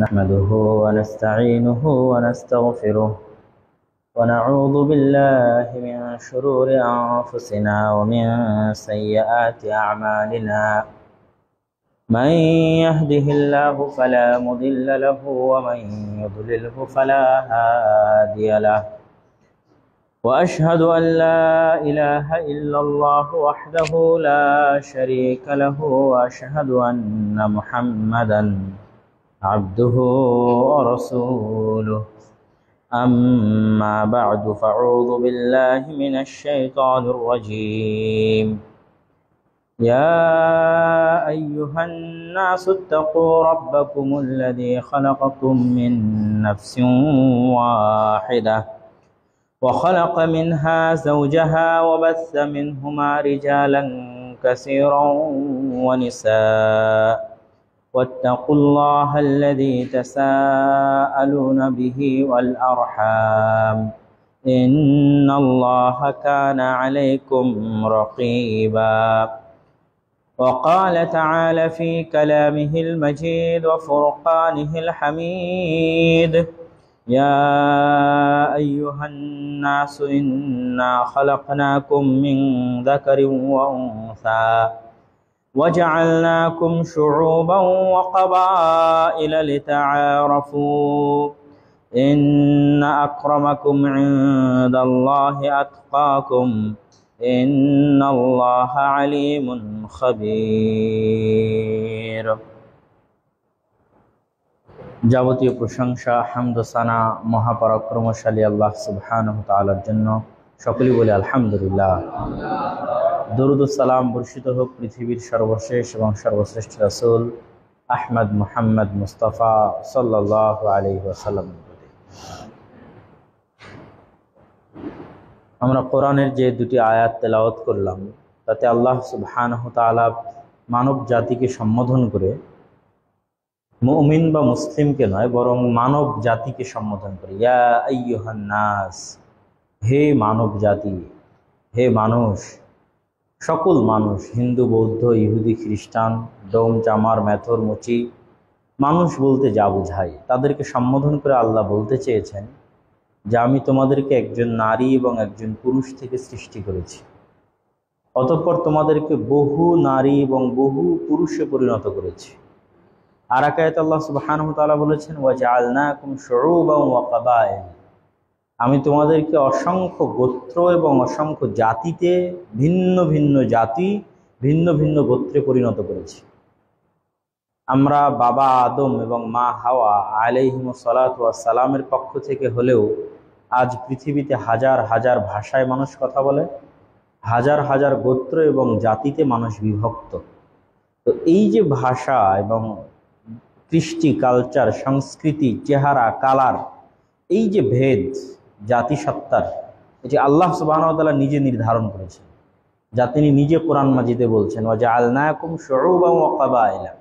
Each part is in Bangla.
نحمده ونستعينه ونستغفره ونعوذ بالله من شرور أنفسنا ومن سيئات أعمالنا من يهده الله فلا مضل له ومن يضلله فلا هادي له وأشهد أن لا إله إلا الله وحده لا شريك له وأشهد أن محمدا عبده ورسوله أما بعد فأعوذ بالله من الشيطان الرجيم يا أيها الناس اتقوا ربكم الذي خلقكم من نفس واحدة وخلق منها زوجها وبث منهما رجالا كثيرا ونساء واتقوا الله الذي تساءلون به والأرحام إن الله كان عليكم رقيبا وقال تعالى في كلامه المجيد وفرقانه الحميد يا أيها الناس إنا خلقناكم من ذكر وأنثى وجعلناكم شعوبا وقبائل لتعارفوا إن أكرمكم عند الله أتقاكم إن الله عليم خبير। যাবতীয় প্রশংসা হামদ ও সানা মহাপরাক্রমশালী আল্লাহ সুবহানাহু ওয়া তাআলার জন্য। সকলেই বলে আলহামদুলিল্লাহ। দরুদ ও সালাম বর্ষিত হোক পৃথিবীর সর্বশেষ এবং সর্বশ্রেষ্ঠ রাসূল আহমদ মুহাম্মদ মুস্তাফা সাল্লাল্লাহু আলাইহি ওয়াসাল্লাম। আমরা কোরআনের যে দুটি আয়াত তেলাওয়াত করলাম তাতে আল্লাহ সুবহানাহু ওয়া তাআলা মানব জাতিকে সম্বোধন করে মুমিন বা মুসলিমকে নয় বরং মানব জাতিকে সম্বোধন করে ইয়া আইয়ুহান নাস, হে মানব জাতি, হে মানুষ, সকল মানুষ, হিন্দু বৌদ্ধ ইহুদি খ্রিস্টান ডোম চামার মেথর মুচি, মানুষ বলতে যা বোঝায় তাদেরকে সম্বোধন করে আল্লাহ বলতে চেয়েছেন যে আমি তোমাদেরকে একজন নারী এবং একজন পুরুষ থেকে সৃষ্টি করেছি, অতঃপর তোমাদেরকে বহু নারী এবং বহু পুরুষে পরিণত করেছি। আর এক আয়াতে আল্লাহ সুবহানাহু ওয়া তাআলা বলেছেন ওয়াজআলনাকুম শুউবান ওয়া কাবাইল, আমি তোমাদেরকে অসংখ্য গোত্র এবং অসংখ্য জাতিতে ভিন্ন ভিন্ন জাতি ভিন্ন ভিন্ন গোত্রে পরিণত করেছি। আমরা বাবা আদম এবং মা হাওয়া আলাইহিমুস সালাতু ওয়াস সালামের পক্ষ থেকে হলেও আজ পৃথিবীতে হাজার হাজার ভাষায় মানুষ কথা বলে, হাজার হাজার গোত্র এবং জাতিতে মানুষ বিভক্ত। তো এই যে ভাষা এবং কৃষ্টি কালচার সংস্কৃতি চেহারা কালার, এই যে ভেদ জাতিসত্তার, এটি আল্লাহ সুবহানাহু ওয়া তাআলা নিজে নির্ধারণ করেছেন, যা তিনি নিজে কোরআন মাজিদে বলছেন ওয়াজআলনাকুম শুউবান ওয়া কাবাইলা।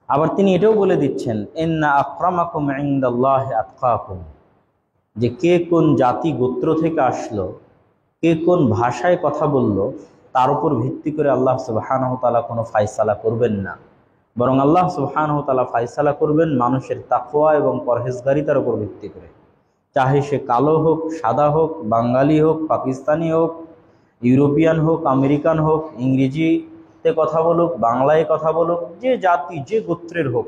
আবার তিনি এটাও বলে দিচ্ছেন ইন্না আকরামাকুম ইনদাল্লাহি আতকাকুম, যে কে কোন জাতি গোত্র থেকে আসলো, কে কোন ভাষায় কথা বলল, তার উপর ভিত্তি করে আল্লাহ সুবহানাহু ওয়া তাআলা কোনো ফায়সালা করবেন না, বরং আল্লাহ সুবহানাহু ওয়া তাআলা ফায়সালা করবেন মানুষের তাকওয়া এবং পরহেজগারিতার উপর ভিত্তি করে। চাহে সে কালো হোক, সাদা হোক, বাঙালি হোক, পাকিস্তানি হোক, ইউরোপিয়ান হোক, আমেরিকান হোক, ইংরেজিতে কথা বলুক, বাংলায় কথা বলুক, যে জাতি যে গোত্রের হোক,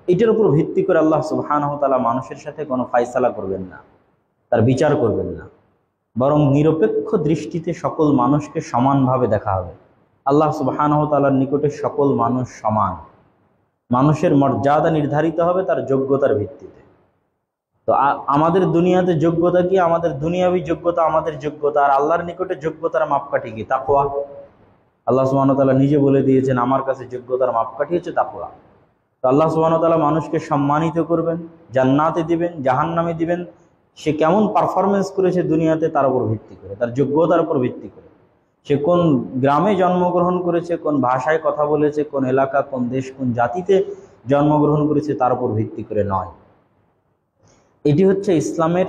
এটার উপর ভিত্তি করে আল্লাহ সুবহানাহু ওয়া তাআলা মানুষের সাথে কোনো ফায়সালা করবেন না, তার বিচার করবেন না, বরং নিরপেক্ষ দৃষ্টিতে সকল মানুষকে সমানভাবে দেখা হবে। আল্লাহ সুবহানাহু ওয়া তাআলার নিকটে সকল মানুষ সমান, মানুষের মর্যাদা নির্ধারিত হবে তার যোগ্যতার ভিত্তিতে। তো আমাদের দুনিয়াতে যোগ্যতা কি? আমাদের দুনিয়াবী যোগ্যতা আমাদের যোগ্যতা, আর আল্লাহর নিকটে যোগ্যতার মাপকাঠি কি? তাকওয়া। আল্লাহ সুবহানাহু ওয়া তাআলা নিজে বলে দিয়েছেন আমার কাছে যোগ্যতার মাপকাঠি হচ্ছে তাকওয়া। তো আল্লাহ সুবহানাহু ওয়া তাআলা মানুষকে সম্মানিত করবেন, জান্নাতে দিবেন, জাহান্নামে দিবেন, সে কেমন পারফরমেন্স করেছে দুনিয়াতে তার উপর ভিত্তি করে, তার যোগ্যতার উপর ভিত্তি করে, সে কোন গ্রামে জন্মগ্রহণ করেছে, কোন ভাষায় কথা বলেছে, কোন এলাকা, কোন দেশ, কোন জাতিতে জন্মগ্রহণ করেছে তার উপর ভিত্তি করে নয়। এটি হচ্ছে ইসলামের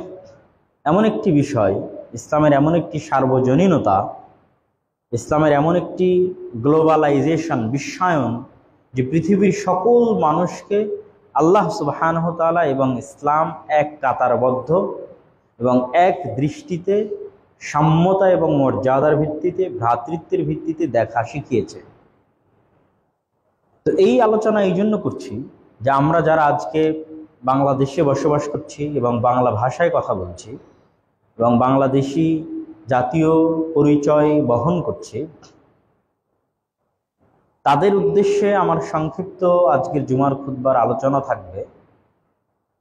এমন একটি বিষয়, ইসলামের এমন একটি সার্বজনীনতা, ইসলামের এমন একটি গ্লোবালাইজেশন, বিশ্বায়ন, যে পৃথিবীর সকল মানুষকে আল্লাহ সুবহানাহু ওয়া তাআলা এবং ইসলাম এক কাতারবদ্ধ এবং এক দৃষ্টিতে সাম্যতা এবং মর্যাদার ভিত্তিতে, ভ্রাতৃত্বের ভিত্তিতে দেখা শিখিয়েছে। তো এই আলোচনা এই জন্য করছি যে আমরা যারা আজকে বাংলাদেশে বসবাস করছি এবং বাংলা ভাষায় কথা বলছি এবং বাংলাদেশি জাতীয় পরিচয় বহন করছি, তাদের উদ্দেশ্যে আমার সংক্ষিপ্ত আজকের জুমার খুতবার আলোচনা থাকবে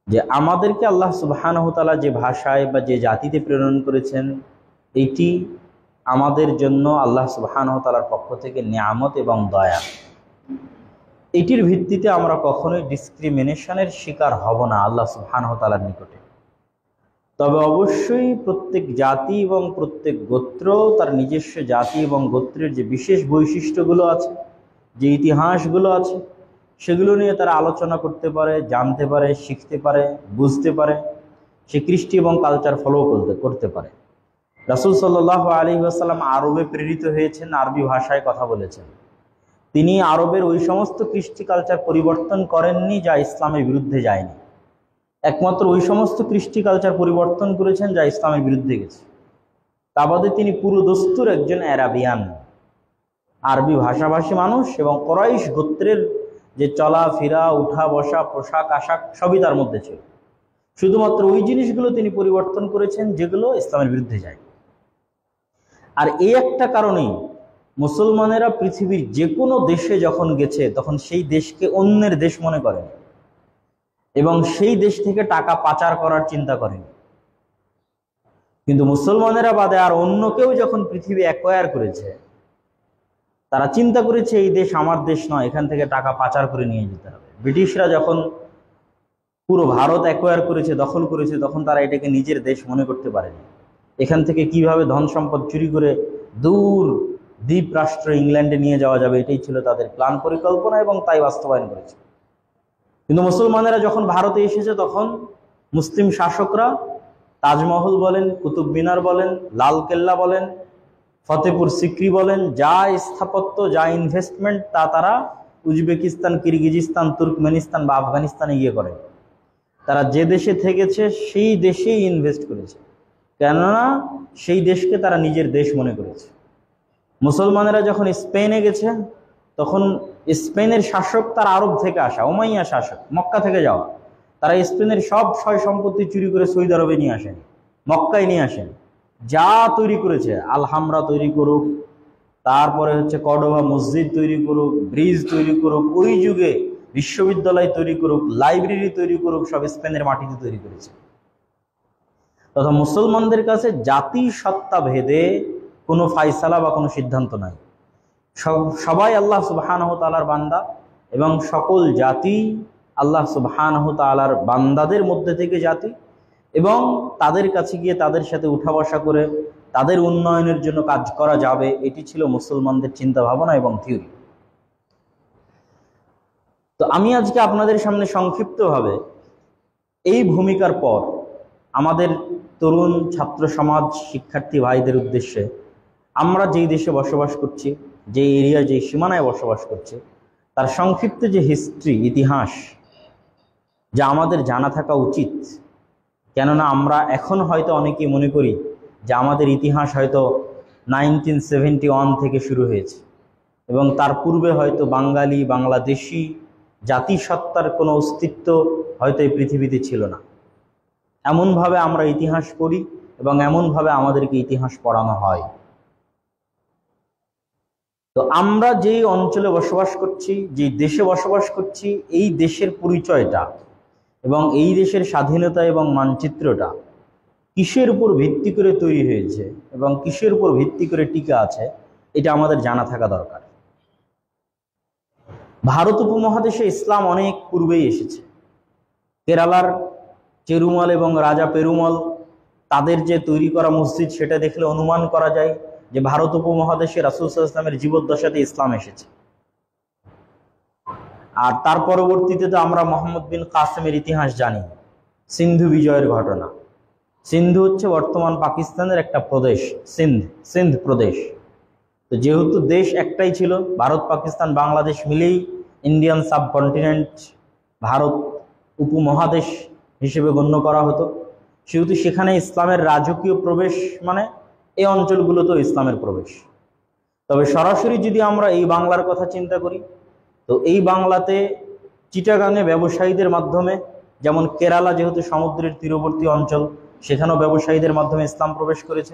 যে আমাদেরকে আল্লাহ সুবহানাহু ওয়া তাআলা যে ভাষায় বা যে জাতিতে প্রেরণ করেছেন, এটি আমাদের জন্য আল্লাহ সুবহানাহু ওয়া তাআলার পক্ষ থেকে নিয়ামত এবং দয়া। এটির ভিত্তিতে আমরা কখনোই ডিসক্রিমিনেশনের শিকার হব না আল্লাহ সুবহানাহু ওয়া তাআলার নিকটে। তবে অবশ্যই প্রত্যেক জাতি এবং প্রত্যেক গোত্র তার নিজস্ব জাতি এবং গোত্রের যে বিশেষ বৈশিষ্ট্যগুলো আছে, যে ইতিহাসগুলো আছে, সেগুলো নিয়ে তারা আলোচনা করতে পারে, জানতে পারে, শিখতে পারে, বুঝতে পারে, সে কৃষ্টি এবং কালচার ফলো করতে পারে। রাসূল সাল্লাল্লাহু আলাইহি ওয়াসাল্লাম আরবে প্রেরিত হয়েছেন, আরবি ভাষায় কথা বলেছেন। তিনি আরবের ওই সমস্ত কৃষ্টি কালচার পরিবর্তন করেননি যা ইসলামের বিরুদ্ধে যায়নি। একমাত্র ওই সমস্ত কৃষ্টি কালচার পরিবর্তন করেছেন যা ইসলামের বিরুদ্ধে গেছে। তা বাদে তিনি পুরো দস্তুর একজন অ্যারাবিয়ান, আরবি ভাষাভাষী মানুষ এবং কুরাইশ গোত্রের যে চলাফেরা, উঠা বসা, পোশাক আশাক সবই তার মধ্যে ছিল। শুধুমাত্র ওই জিনিসগুলো তিনি পরিবর্তন করেছেন যেগুলো ইসলামের বিরুদ্ধে যায়। আর এই একটা কারণেই মুসলমানেরা পৃথিবীর যে কোনো দেশে যখন গেছে তখন সেই দেশকে অন্যের দেশ মনে করেন এবং সেই দেশ থেকে টাকা পাচার করার চিন্তা করেন। কিন্তু মুসলমানেরা বাদে আর অন্য কেউ যখন পৃথিবী অ্যাকোয়ার করেছে, তারা চিন্তা করেছে এই দেশ আমার দেশ নয়, এখান থেকে টাকা পাচার করে নিয়ে যেতে হবে। ব্রিটিশরা যখন পুরো ভারত অ্যাকোয়ার করেছে, দখল করেছে, তখন তারা এটাকে নিজের দেশ মনে করতে পারেনি। এখান থেকে কিভাবে ধন সম্পদ চুরি করে দূর দ্বীপ রাষ্ট্র ইংল্যান্ডে নিয়ে যাওয়া যাবে, এটাই ছিল তাদের প্ল্যান, পরিকল্পনা, এবং তাই বাস্তবায়ন করেছে। কিন্তু মুসলমানেরা যখন ভারতে এসেছে তখন মুসলিম শাসকরা তাজমহল বলেন, কুতুব মিনার বলেন, লাল কেল্লা বলেন, ফতেপুর সিক্রি বলেন, যা স্থাপত্য, যা ইনভেস্টমেন্ট তা তারা উজবেকিস্তান, কিরগিজিস্তান, তুর্কমেনিস্তান বা আফগানিস্তানে গিয়ে করে। তারা যে দেশে থেকেছে সেই দেশেই ইনভেস্ট করেছে, কেননা সেই দেশকে তারা নিজের দেশ মনে করেছে। মুসলমানেরা যখন স্পেনে গেছে তখন স্পেনের শাসক তার আরব থেকে আসা, উমাইয়া শাসক, মক্কা থেকে যাওয়া। তারা স্পেনের সব সয় সম্পত্তি চুরি করে সৌদি আরবে নিয়ে আসেন, মক্কায় নিয়ে আসেন। যা তৈরি করেছে, আলহামরা তৈরি করুক, তারপরে হচ্ছে কর্ডোবা মসজিদ তৈরি করুক, ব্রিজ তৈরি করুক, ওই যুগে বিশ্ববিদ্যালয় তৈরি করুক, লাইব্রেরি তৈরি করুক, সব স্পেনের মাটিতে তৈরি করেছে। তথা মুসলমানদের কাছে জাতি সত্তা ভেদে কোনো ফায়সালা বা কোনো সিদ্ধান্ত নাই। সবাই আল্লাহ সুবহানাহু ওয়া তাআলার বান্দা এবং সকল জাতি আল্লাহ সুবহানাহু ওয়া তাআলার বান্দাদের মধ্যে থেকে জাতি, এবং তাদের কাছে গিয়ে তাদের সাথে উঠা বসা করে তাদের উন্নয়নের জন্য কাজ করা যাবে, এটি ছিল মুসলমানদের চিন্তা ভাবনা এবং থিওরি। তো আমি আজকে আপনাদের সামনে সংক্ষিপ্তভাবে এই ভূমিকার পর আমাদের তরুণ ছাত্র সমাজ, শিক্ষার্থী ভাইদের উদ্দেশ্যে আমরা যেই দেশে বসবাস করছি, যে এরিয়া, যে সীমানায় বসবাস করছি, তার সংক্ষিপ্ত যে হিস্ট্রি, ইতিহাস, যা আমাদের জানা থাকা উচিত। কেননা আমরা এখন হয়তো অনেকেই মনে করি যে আমাদের ইতিহাস হয়তো 1971 থেকে শুরু হয়েছে এবং তার পূর্বে হয়তো বাঙালি, বাংলাদেশি জাতিসত্তার কোনো অস্তিত্ব হয়তো এই পৃথিবীতে ছিল না। এমনভাবে আমরা ইতিহাস পড়ি এবং এমনভাবে আমাদেরকে ইতিহাস পড়ানো হয়। তো আমরা যেই অঞ্চলে বসবাস করছি, যে দেশে বসবাস করছি, এই দেশের পরিচয়টা এবং এই দেশের স্বাধীনতা এবং মানচিত্রটা কিসের উপর ভিত্তি করে তৈরি হয়েছে এবং কিসের উপর ভিত্তি করে টিকে আছে, এটা আমাদের জানা থাকা দরকার। ভারত উপমহাদেশে ইসলাম অনেক পূর্বেই এসেছে। কেরালার চেরুমল এবং রাজা পেরুমল, তাদের যে তৈরি করা মসজিদ, সেটা দেখলে অনুমান করা যায় যে ভারত উপমহাদেশে রাসূল সাল্লাল্লাহু আলাইহি ওয়াসাল্লামের জীবদ্দশাতে ইসলাম এসেছে। আর তার পরবর্তীতে তো আমরা মোহাম্মদ বিন কাসেমের ইতিহাস জানি, সিন্ধু বিজয়ের ঘটনা। সিন্ধু হচ্ছে বর্তমান পাকিস্তানের একটা প্রদেশ, সিন্ধ প্রদেশ। তো যেহেতু দেশ একটাই ছিল, ভারত, পাকিস্তান, বাংলাদেশ মিলেই ইন্ডিয়ান সাবকন্টিনেন্ট, ভারত উপমহাদেশ হিসেবে গণ্য করা হতো, সেহেতু সেখানে ইসলামের রাজকীয় প্রবেশ মানে এই অঞ্চলগুলোতেও ইসলামের প্রবেশ। তবে সরাসরি যদি আমরা এই বাংলার কথা চিন্তা করি, তো এই বাংলাতে চিটাগাঙে ব্যবসায়ীদের মাধ্যমে, যেমন কেরালা যেহেতু সমুদ্রের তীরবর্তী অঞ্চল, সেখানেও ব্যবসায়ীদের মাধ্যমে ইসলাম প্রবেশ করেছে,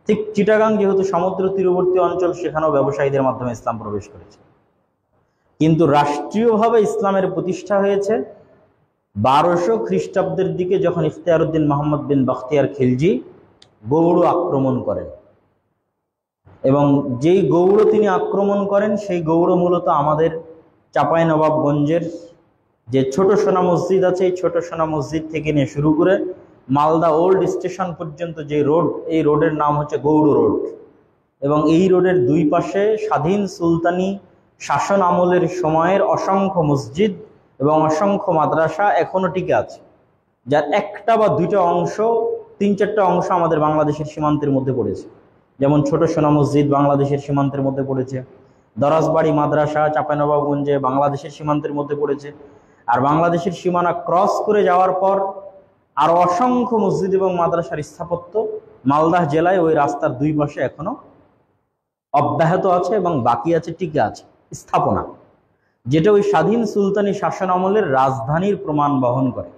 ঠিক চিটাগাং যেহেতু সমুদ্র তীরবর্তী অঞ্চল, সেখানেও ব্যবসায়ীদের মাধ্যমে ইসলাম প্রবেশ করেছে। কিন্তু রাষ্ট্রীয়ভাবে ইসলামের প্রতিষ্ঠা হয়েছে 1200 খ্রিস্টাব্দের দিকে, যখন ইখতিয়ারউদ্দিন মোহাম্মদ বিন বখতিয়ার খিলজি গৌড় আক্রমণ করেন। এবং যেই গৌড় তিনি আক্রমণ করেন, সেই গৌড় মূলত আমাদের চাঁপাইনবাবগঞ্জের যে ছোট সোনা মসজিদ আছে, এই ছোট সোনা মসজিদ থেকে নিয়ে শুরু করে মালদা ওল্ড স্টেশন পর্যন্ত যে রোড, এই রোডের নাম হচ্ছে গৌড় রোড। এবং এই রোডের দুই পাশে স্বাধীন সুলতানি শাসন আমলের সময়ের অসংখ্য মসজিদ এবং অসংখ্য মাদ্রাসা এখনো টিকে আছে, যার একটা বা দুইটা অংশ, 3-4টা অংশ আমাদের বাংলাদেশের সীমান্তের মধ্যে পড়েছে। যেমন ছোট সোনা মসজিদ বাংলাদেশের সীমান্তের মধ্যে পড়েছে, দরাজবাড়ি মাদ্রাসা চাঁপাইনবাবগঞ্জে বাংলাদেশের সীমান্তের মধ্যে পড়েছে। আর বাংলাদেশের সীমানা ক্রস করে যাওয়ার পর আরো অসংখ্য মসজিদ এবং মাদ্রাসার স্থাপত্য মালদহ জেলায় ওই রাস্তার দুই পাশে এখনো অব্যাহত আছে এবং বাকি আছে, টিকে আছে স্থাপনা, যেটা ওই স্বাধীন সুলতানি শাসন আমলের রাজধানীর প্রমাণ বহন করে,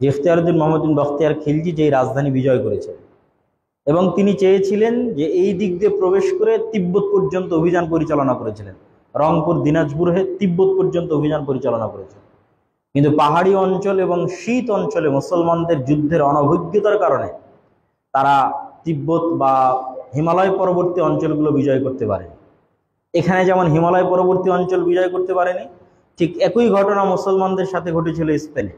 যে ইখতিয়ারউদ্দিন মোহাম্মদ বিন বখতিয়ার খিলজি যে রাজধানী বিজয় করেছেন। এবং তিনি চেয়েছিলেন যে এই দিক দিয়ে প্রবেশ করে তিব্বত পর্যন্ত অভিযান পরিচালনা করেছিলেন, রংপুর দিনাজপুর হয়ে তিব্বত পর্যন্ত অভিযান পরিচালনা করেছেন। কিন্তু পাহাড়ি অঞ্চল এবং শীত অঞ্চলে মুসলমানদের যুদ্ধের অনভিজ্ঞতার কারণে তারা তিব্বত বা হিমালয় পরবর্তী অঞ্চলগুলো বিজয় করতে পারেনি। এখানে যেমন হিমালয় পরবর্তী অঞ্চল বিজয় করতে পারেনি, ঠিক একই ঘটনা মুসলমানদের সাথে ঘটেছিল স্পেনে।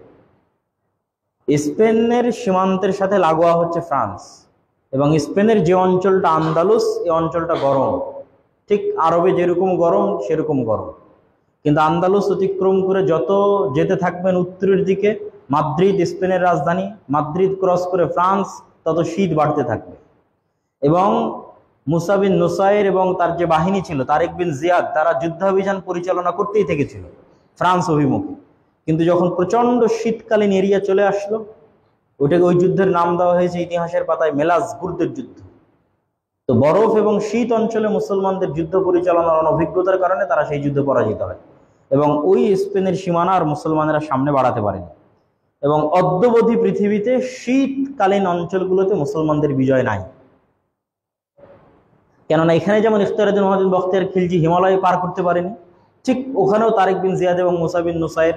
স্পেনের সীমান্তের সাথে লাগোয়া হচ্ছে ফ্রান্স, এবং স্পেনের যে অঞ্চলটা আন্দালুস, এই অঞ্চলটা গরম, ঠিক আরবে যেরকম গরম সেরকম গরম। কিন্তু আন্দালুস অতিক্রম করে যত যেতে থাকবেন উত্তরের দিকে, মাদ্রিদ স্পেনের রাজধানী, মাদ্রিদ ক্রস করে ফ্রান্স, তত শীত বাড়তে থাকবে। এবং মুসা বিন নুসাইর এবং তার যে বাহিনী ছিল তারেক বিন জিয়াদ, তারা যুদ্ধাভিযান পরিচালনা করতেই থেকেছিল ফ্রান্স অভিমুখে। কিন্তু যখন প্রচন্ড শীতকালীন এরিয়া চলে আসলো, ওইটাকে ওই যুদ্ধের নাম দেওয়া হয়েছে ইতিহাসের পাতায় মেলাজগুর্দের যুদ্ধ। তো বরফ এবং শীত অঞ্চলে মুসলমানদের যুদ্ধ পরিচালনার অনভিজ্ঞতার কারণে তারা সেই যুদ্ধে পরাজিত হয়, এবং ওই স্পেনের সীমানা আর মুসলমানেরা সামনে বাড়াতে পারেনি। এবং অদ্যবধি পৃথিবীতে শীতকালীন অঞ্চলগুলোতে মুসলমানদের বিজয় নাই, কেননা এখানে যেমন ইখতিয়ারউদ্দিন মোহাম্মদ বিন বখতিয়ার খিলজি হিমালয় পার করতে পারেনি, ঠিক ওখানেও তারেক বিন জিয়াদ এবং মুসা বিন নুসাইর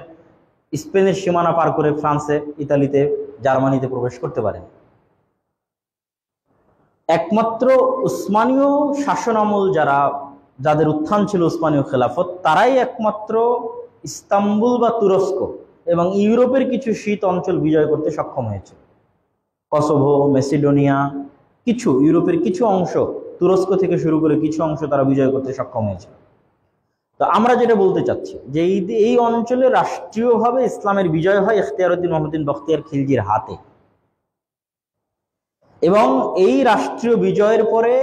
স্পেনের সীমানা পার করে ফ্রান্সে, ইতালিতে, জার্মানিতে প্রবেশ করতে পারেনি। একমাত্র উসমানীয় শাসন আমল যাদের উত্থান ছিল উসমানীয় খেলাফত, তারাই একমাত্র ইস্তাম্বুল বা তুরস্ক এবং ইউরোপের কিছু শীত অঞ্চল বিজয় করতে সক্ষম হয়েছে। কসোভো, মেসিডোনিয়া, কিছু ইউরোপের কিছু অংশ, তুরস্ক থেকে শুরু করে কিছু অংশ তারা বিজয় করতে সক্ষম হয়েছে। তো আমরা যেটা বলতে চাচ্ছি যে এই অঞ্চলে রাষ্ট্রীয়ভাবে ইসলামের বিজয় হয় ইখতিয়ারউদ্দিন মোহাম্মদ বিন বখতিয়ার খিলজির হাতে। এবং এই রাষ্ট্রীয় বিজয়ের পরে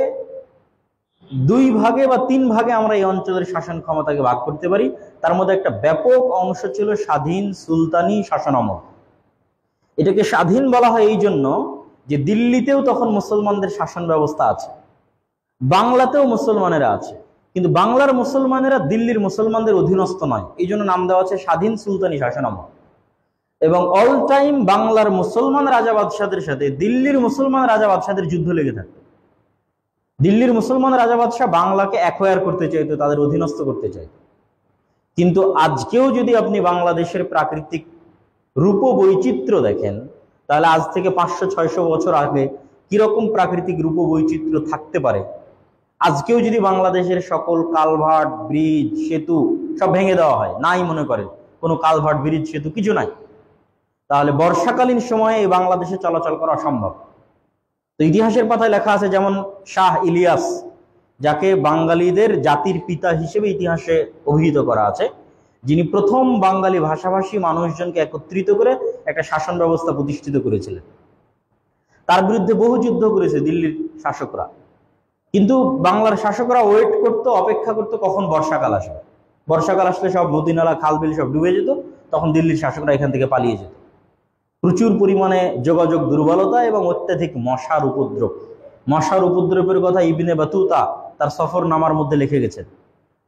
2 ভাগে বা 3 ভাগে আমরা এই অঞ্চলের শাসন ক্ষমতাকে ভাগ করতে পারি। তার মধ্যে একটা ব্যাপক অংশ ছিল স্বাধীন সুলতানি শাসন আমল। এটাকে স্বাধীন বলা হয় এই জন্য যে দিল্লিতেও তখন মুসলমানদের শাসন ব্যবস্থা আছে, বাংলাতেও মুসলমানেরা আছে, কিন্তু বাংলার মুসলমানেরা দিল্লির মুসলমানদের অধীনস্থ নয়, এই জন্য নাম দেওয়া আছে স্বাধীন সুলতানি শাসন আমল। এবং অল টাইম বাংলার মুসলমান রাজা বাদশাদের সাথে দিল্লির মুসলমান রাজা বাদশাদের যুদ্ধ লেগে থাকত। দিল্লির মুসলমান রাজা বাদশাহ বাংলাকে অ্যাকোয়ার করতে চাইতো, তাদের অধীনস্থ করতে চাইতো। কিন্তু আজকেও যদি আপনি বাংলাদেশের প্রাকৃতিক রূপ বৈচিত্র্য দেখেন, তাহলে আজ থেকে 500-600 বছর আগে কিরকম প্রাকৃতিক রূপ বৈচিত্র্য থাকতে পারে, আজকেও যদি বাংলাদেশের সকল কালভার্ট, ব্রিজ, সেতু সব ভেঙে দেওয়া হয়, নাই মনে করেন কোনো কালভার্ট, ব্রিজ, সেতু কিছু নাই, তাহলে বর্ষাকালীন সময়ে এই বাংলাদেশে চলাচল করা অসম্ভব। তো ইতিহাসের পাতায় লেখা আছে, যেমন শাহ ইলিয়াস, যাকে বাঙালিদের জাতির পিতা হিসেবে ইতিহাসে অভিহিত করা আছে, যিনি প্রথম বাঙালি ভাষাভাষী মানুষজনকে একত্রিত করে একটা শাসন ব্যবস্থা প্রতিষ্ঠিত করেছিলেন। তার বিরুদ্ধে বহু যুদ্ধ করেছে দিল্লির শাসকরা, কিন্তু বাংলার শাসকরা ওয়েট করতো, অপেক্ষা করতো কখন বর্ষাকাল আসবে। বর্ষাকাল আসলে সব নদী নালা খাল বিল সব ডুবে যেত, তখন দিল্লির শাসকরা এখান থেকে পালিয়ে যেত। প্রচুর পরিমাণে যোগাযোগ দুর্বলতা এবং অত্যাধিক মশার উপদ্রব। মশার উপদ্রবের কথা ইবনে বাতুতা তার সফরনামার মধ্যে লিখে গেছেন।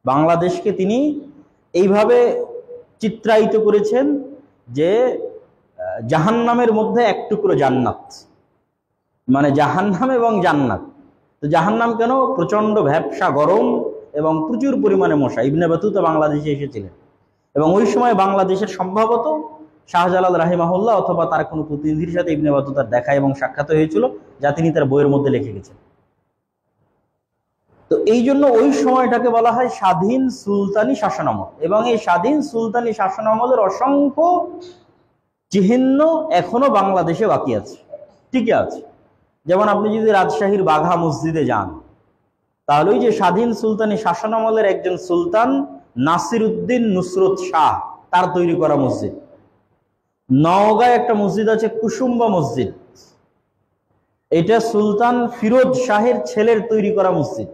বাংলাদেশকে তিনি এইভাবে চিত্রায়িত করেছেন যে জাহান্নামের মধ্যে এক টুকরো জান্নাত, মানে জাহান্নাম এবং জান্নাত। তো জাহান্নাম কেন? প্রচন্ড ভ্যাপসা গরম এবং প্রচুর পরিমাণে মশা। ইবনে বাতুতা বাংলাদেশে এসেছিলেন এবং ওই সময় বাংলাদেশের সম্ভবত শাহজালাল রাহিমাহুল্লাহ অথবা তার কোনো প্রতিনিধির সাথে ইবনে বাতুতার দেখা এবং সাক্ষাৎ হয়েছিল, যা তিনি তার বইয়ের মধ্যে লিখে গেছেন। তো এই জন্য ওই সময়টাকে বলা হয় স্বাধীন সুলতানি শাসনামল, এবং এই স্বাধীন সুলতানি শাসনামলের অসংখ্য চিহ্ন এখনো বাংলাদেশে বাকি আছে, টিকে আছে। যেমন আপনি যদি রাজশাহীর বাঘা মসজিদে যান, তাহলে ওই যে স্বাধীন সুলতানি শাসনামলের একজন সুলতান নাসির উদ্দিন নুসরত শাহ তার তৈরি করা মসজিদ। নওগাঁয় একটা মসজিদ আছে কুসুম্বা মসজিদ, এটা সুলতান ফিরোজ শাহের ছেলের তৈরি করা মসজিদ।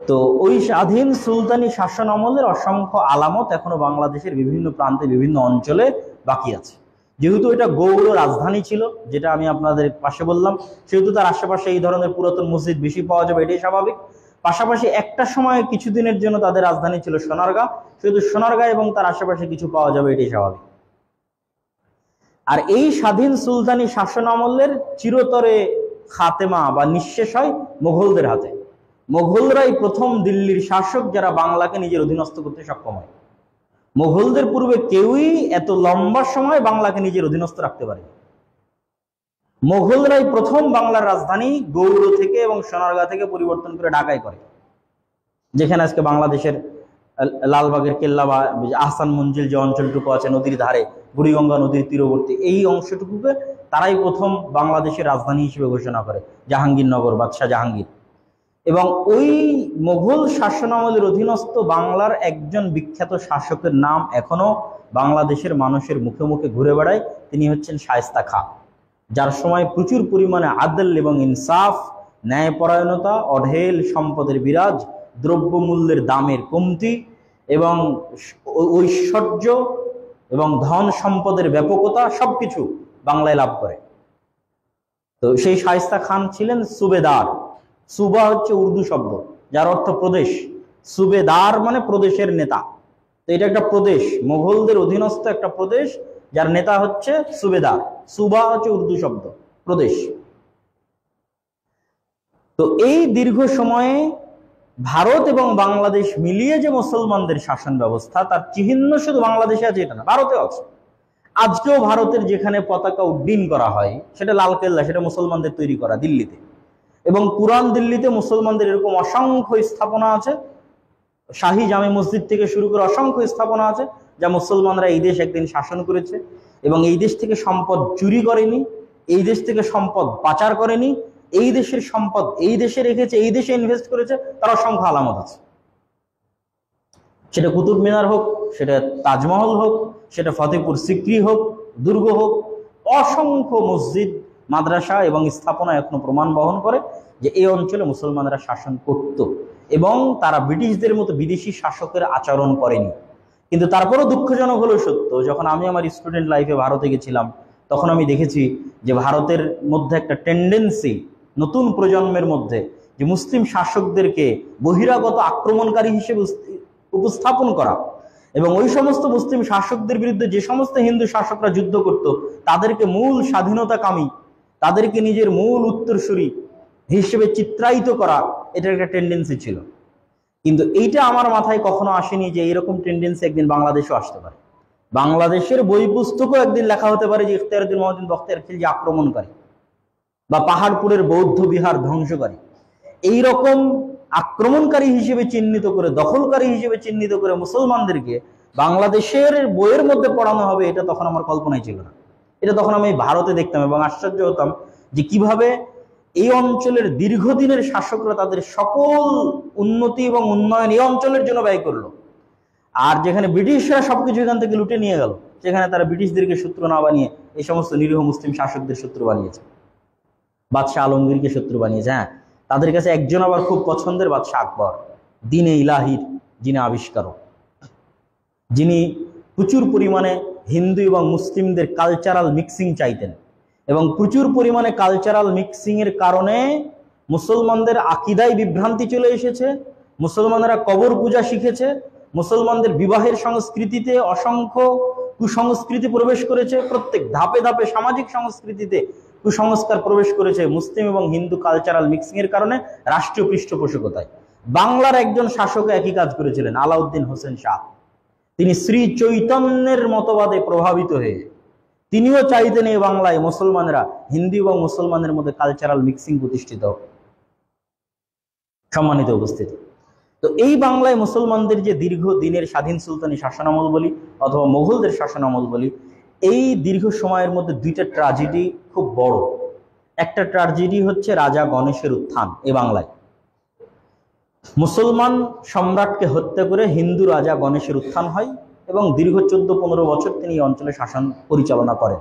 তো ওই স্বাধীন সুলতানি শাসন আমলের অসংখ্য আলামত এখনো বাংলাদেশের বিভিন্ন প্রান্তে বিভিন্ন অঞ্চলে বাকি আছে। যেহেতু এটা গৌড় রাজধানী ছিল, যেটা আমি আপনাদের পাশে বললাম, সেহেতু তার আশেপাশে এই ধরনের পুরাতন মসজিদ বেশি পাওয়া যাবে, এটাই স্বাভাবিক। পাশাপাশি একটা সময় কিছুদিনের জন্য তাদের রাজধানী ছিল সোনারগাঁ, সেহেতু সোনারগাঁ এবং তার আশেপাশে কিছু পাওয়া যাবে, এটাই স্বাভাবিক। আর এই স্বাধীন সুলতানি শাসন আমলের চিরতরে খাতেমা বা নিঃশেষ হয় মোগলদের হাতে। মোগলরাই প্রথম দিল্লির শাসক যারা বাংলাকে নিজের অধীনস্থ করতে সক্ষম হয়। মোগলদের পূর্বে কেউই এত লম্বা সময় বাংলাকে নিজের অধীনস্থ রাখতে পারে। মোগলরাই প্রথম বাংলার রাজধানী গৌড় থেকে এবং সোনারগাঁ থেকে পরিবর্তন করে ঢাকায় করে, যেখানে আজকে বাংলাদেশের লালবাগের কেল্লা বা আহসান মঞ্জিল যে অঞ্চলটুকু আছে নদীর ধারে, বুড়িগঙ্গা নদীর তীরবর্তী, এই অংশটুকুকে তারাই প্রথম বাংলাদেশের রাজধানী হিসেবে ঘোষণা করে, জাহাঙ্গীরনগর, বাদশাহ জাহাঙ্গীর। এবং ওই মোগল শাসনামলের অধীনস্থ বাংলার একজন বিখ্যাত শাসকের নাম এখনো বাংলাদেশের মানুষের মুখে মুখে ঘুরে বেড়ায়, তিনি হচ্ছেন শায়েস্তা খাঁ, যার সময় প্রচুর পরিমাণে আদল এবং ইনসাফ, ন্যায়পরায়ণতা, অঢেল সম্পদের বিরাজ, দ্রব্যমূল্যের দামের কমতি এবং ঐশ্বর্য এবং ধন সম্পদের ব্যাপকতা সবকিছু বাংলায় লাভ করে। তো সেই শায়েস্তা খান ছিলেন সুবেদার। সুবা হচ্ছে উর্দু শব্দ যার অর্থ প্রদেশ, সুবেদার মানে প্রদেশের নেতা। তো এটা একটা প্রদেশ, মোগলদের অধীনস্থ একটা প্রদেশ, যার নেতা হচ্ছে সুবেদার। সুবা হচ্ছে উর্দু শব্দ, প্রদেশ। তো এই দীর্ঘ সময়ে ভারত এবং বাংলাদেশ মিলিয়ে যে মুসলমানদের শাসন ব্যবস্থা, তার চিহ্ন শুধু বাংলাদেশে আছে এটা না, ভারতেও আছে। আজকেও ভারতের যেখানে পতাকা উড্ডীন করা হয় সেটা লালকেল্লা, সেটা মুসলমানদের তৈরি করা দিল্লিতে। এবং পুরান দিল্লিতে মুসলমানদের এরকম অসংখ্য স্থাপনা আছে, শাহী জামে মসজিদ থেকে শুরু করে অসংখ্য স্থাপনা আছে, যা মুসলমানরা এই দেশ একদিন শাসন করেছে এবং এই দেশ থেকে সম্পদ চুরি করেনি, এই দেশ থেকে সম্পদ পাচার করেনি, এই দেশের সম্পদ এই দেশে রেখেছে, এই দেশে ইনভেস্ট করেছে, তার অসংখ্য আলামত আছে। সেটা কুতুব মিনার হোক, সেটা তাজমহল হোক, সেটা ফতেপুর সিক্রি হোক, দুর্গ হোক, অসংখ্য মসজিদ, মাদ্রাসা এবং স্থাপনা এখনো প্রমাণ বহন করে যে এই অঞ্চলে মুসলমানরা শাসন করত এবং তারা ব্রিটিশদের মতো বিদেশি শাসকের আচরণ করেনি। কিন্তু তারপরও দুঃখজনক হলো সত্য, যখন আমি আমার স্টুডেন্ট লাইফে ভারতে গেছিলাম, তখন আমি দেখেছি যে ভারতের মধ্যে একটা টেন্ডেন্সি, নতুন প্রজন্মের মধ্যে, যে মুসলিম শাসকদেরকে বহিরাগত আক্রমণকারী হিসেবে উপস্থাপন করা এবং ওই সমস্ত মুসলিম শাসকদের বিরুদ্ধে যে সমস্ত হিন্দু শাসকরা যুদ্ধ করত তাদেরকে মূল স্বাধীনতাকামী, তাদেরকে নিজের মূল উত্তরসূরি হিসেবে চিত্রায়িত করা, এটার একটা টেন্ডেন্সি ছিল। কিন্তু এইটা আমার মাথায় কখনো আসেনি যে এইরকম টেন্ডেন্সি একদিন বাংলাদেশেও আসতে পারে। বাংলাদেশের বই পুস্তকও একদিন লেখা হতে পারে যে ইখতিয়ারউদ্দিন মহসিন বখতিয়ার খিলজি আক্রমণকারী বা পাহাড়পুরের বৌদ্ধ বিহার ধ্বংসকারী, এইরকম আক্রমণকারী হিসেবে চিহ্নিত করে, দখলকারী হিসেবে চিহ্নিত করে মুসলমানদেরকে বাংলাদেশের বইয়ের মধ্যে পড়ানো হবে, এটা তখন আমার কল্পনাই ছিল না। এটা তখন আমি ভারতে দেখতাম এবং আশ্চর্য হতাম যে কিভাবে এই অঞ্চলের দীর্ঘদিনের শাসকরা তাদের সকল উন্নতি এবং উন্নয়ন এই অঞ্চলের জন্য ব্যয় করলো, আর যেখানে ব্রিটিশরা সবকিছু এখান থেকে লুটে নিয়ে গেল, সেখানে তারা ব্রিটিশদেরকে শত্রু না বানিয়ে এই সমস্ত নিরীহ মুসলিম শাসকদের শত্রু বানিয়েছে, বাদশাহ আলমগীরকে শত্রু বানিয়েছে। হ্যাঁ, তাদের কাছে একজন আবার খুব পছন্দের, বাদশাহ আকবর, দিনে ইলাহির যিনি আবিষ্কারক, যিনি প্রচুর পরিমাণে হিন্দু এবং মুসলিমদের কালচারাল মিক্সিং চাইতেন, এবং প্রচুর পরিমাণে কালচারাল মিক্সিংয়ের কারণে মুসলমানদের আকিদায় বিভ্রান্তি চলে এসেছে, মুসলমানরা কবর পূজা শিখেছে, মুসলমানদের বিবাহের সংস্কৃতিতে অসংখ্য কুসংস্কৃতি প্রবেশ করেছে, প্রত্যেক ধাপে ধাপে সামাজিক সংস্কৃতিতে কুসংস্কার প্রবেশ করেছে মুসলিম এবং হিন্দু কালচারাল মিক্সিংয়ের কারণে রাষ্ট্রীয় পৃষ্ঠপোষকতায়। বাংলার একজন শাসক একই কাজ করেছিলেন, আলাউদ্দিন হোসেন শাহ। তিনি শ্রী চৈতন্যের মতবাদে প্রভাবিত হয়ে তিনিও চাইতেন এই বাংলায় মুসলমানেরা হিন্দু এবং মুসলমানের মধ্যে কালচারাল মিক্সিং প্রতিষ্ঠিত হোক। সম্মানিত উপস্থিতি, তো এই বাংলায় মুসলমানদের যে দীর্ঘ দিনের স্বাধীন সুলতানি শাসনামল বলি অথবা মোগলদের শাসনামল বলি, এই দীর্ঘ সময়ের মধ্যে দুইটা ট্র্যাজেডি খুব বড়। একটা ট্র্যাজেডি হচ্ছে রাজা গণেশের উত্থান। এ বাংলায় মুসলমান সম্রাটকে হত্যা করে হিন্দু রাজা গণেশের উত্থান হয় এবং দীর্ঘ 14-15 বছর তিনি এই অঞ্চলে শাসন পরিচালনা করেন।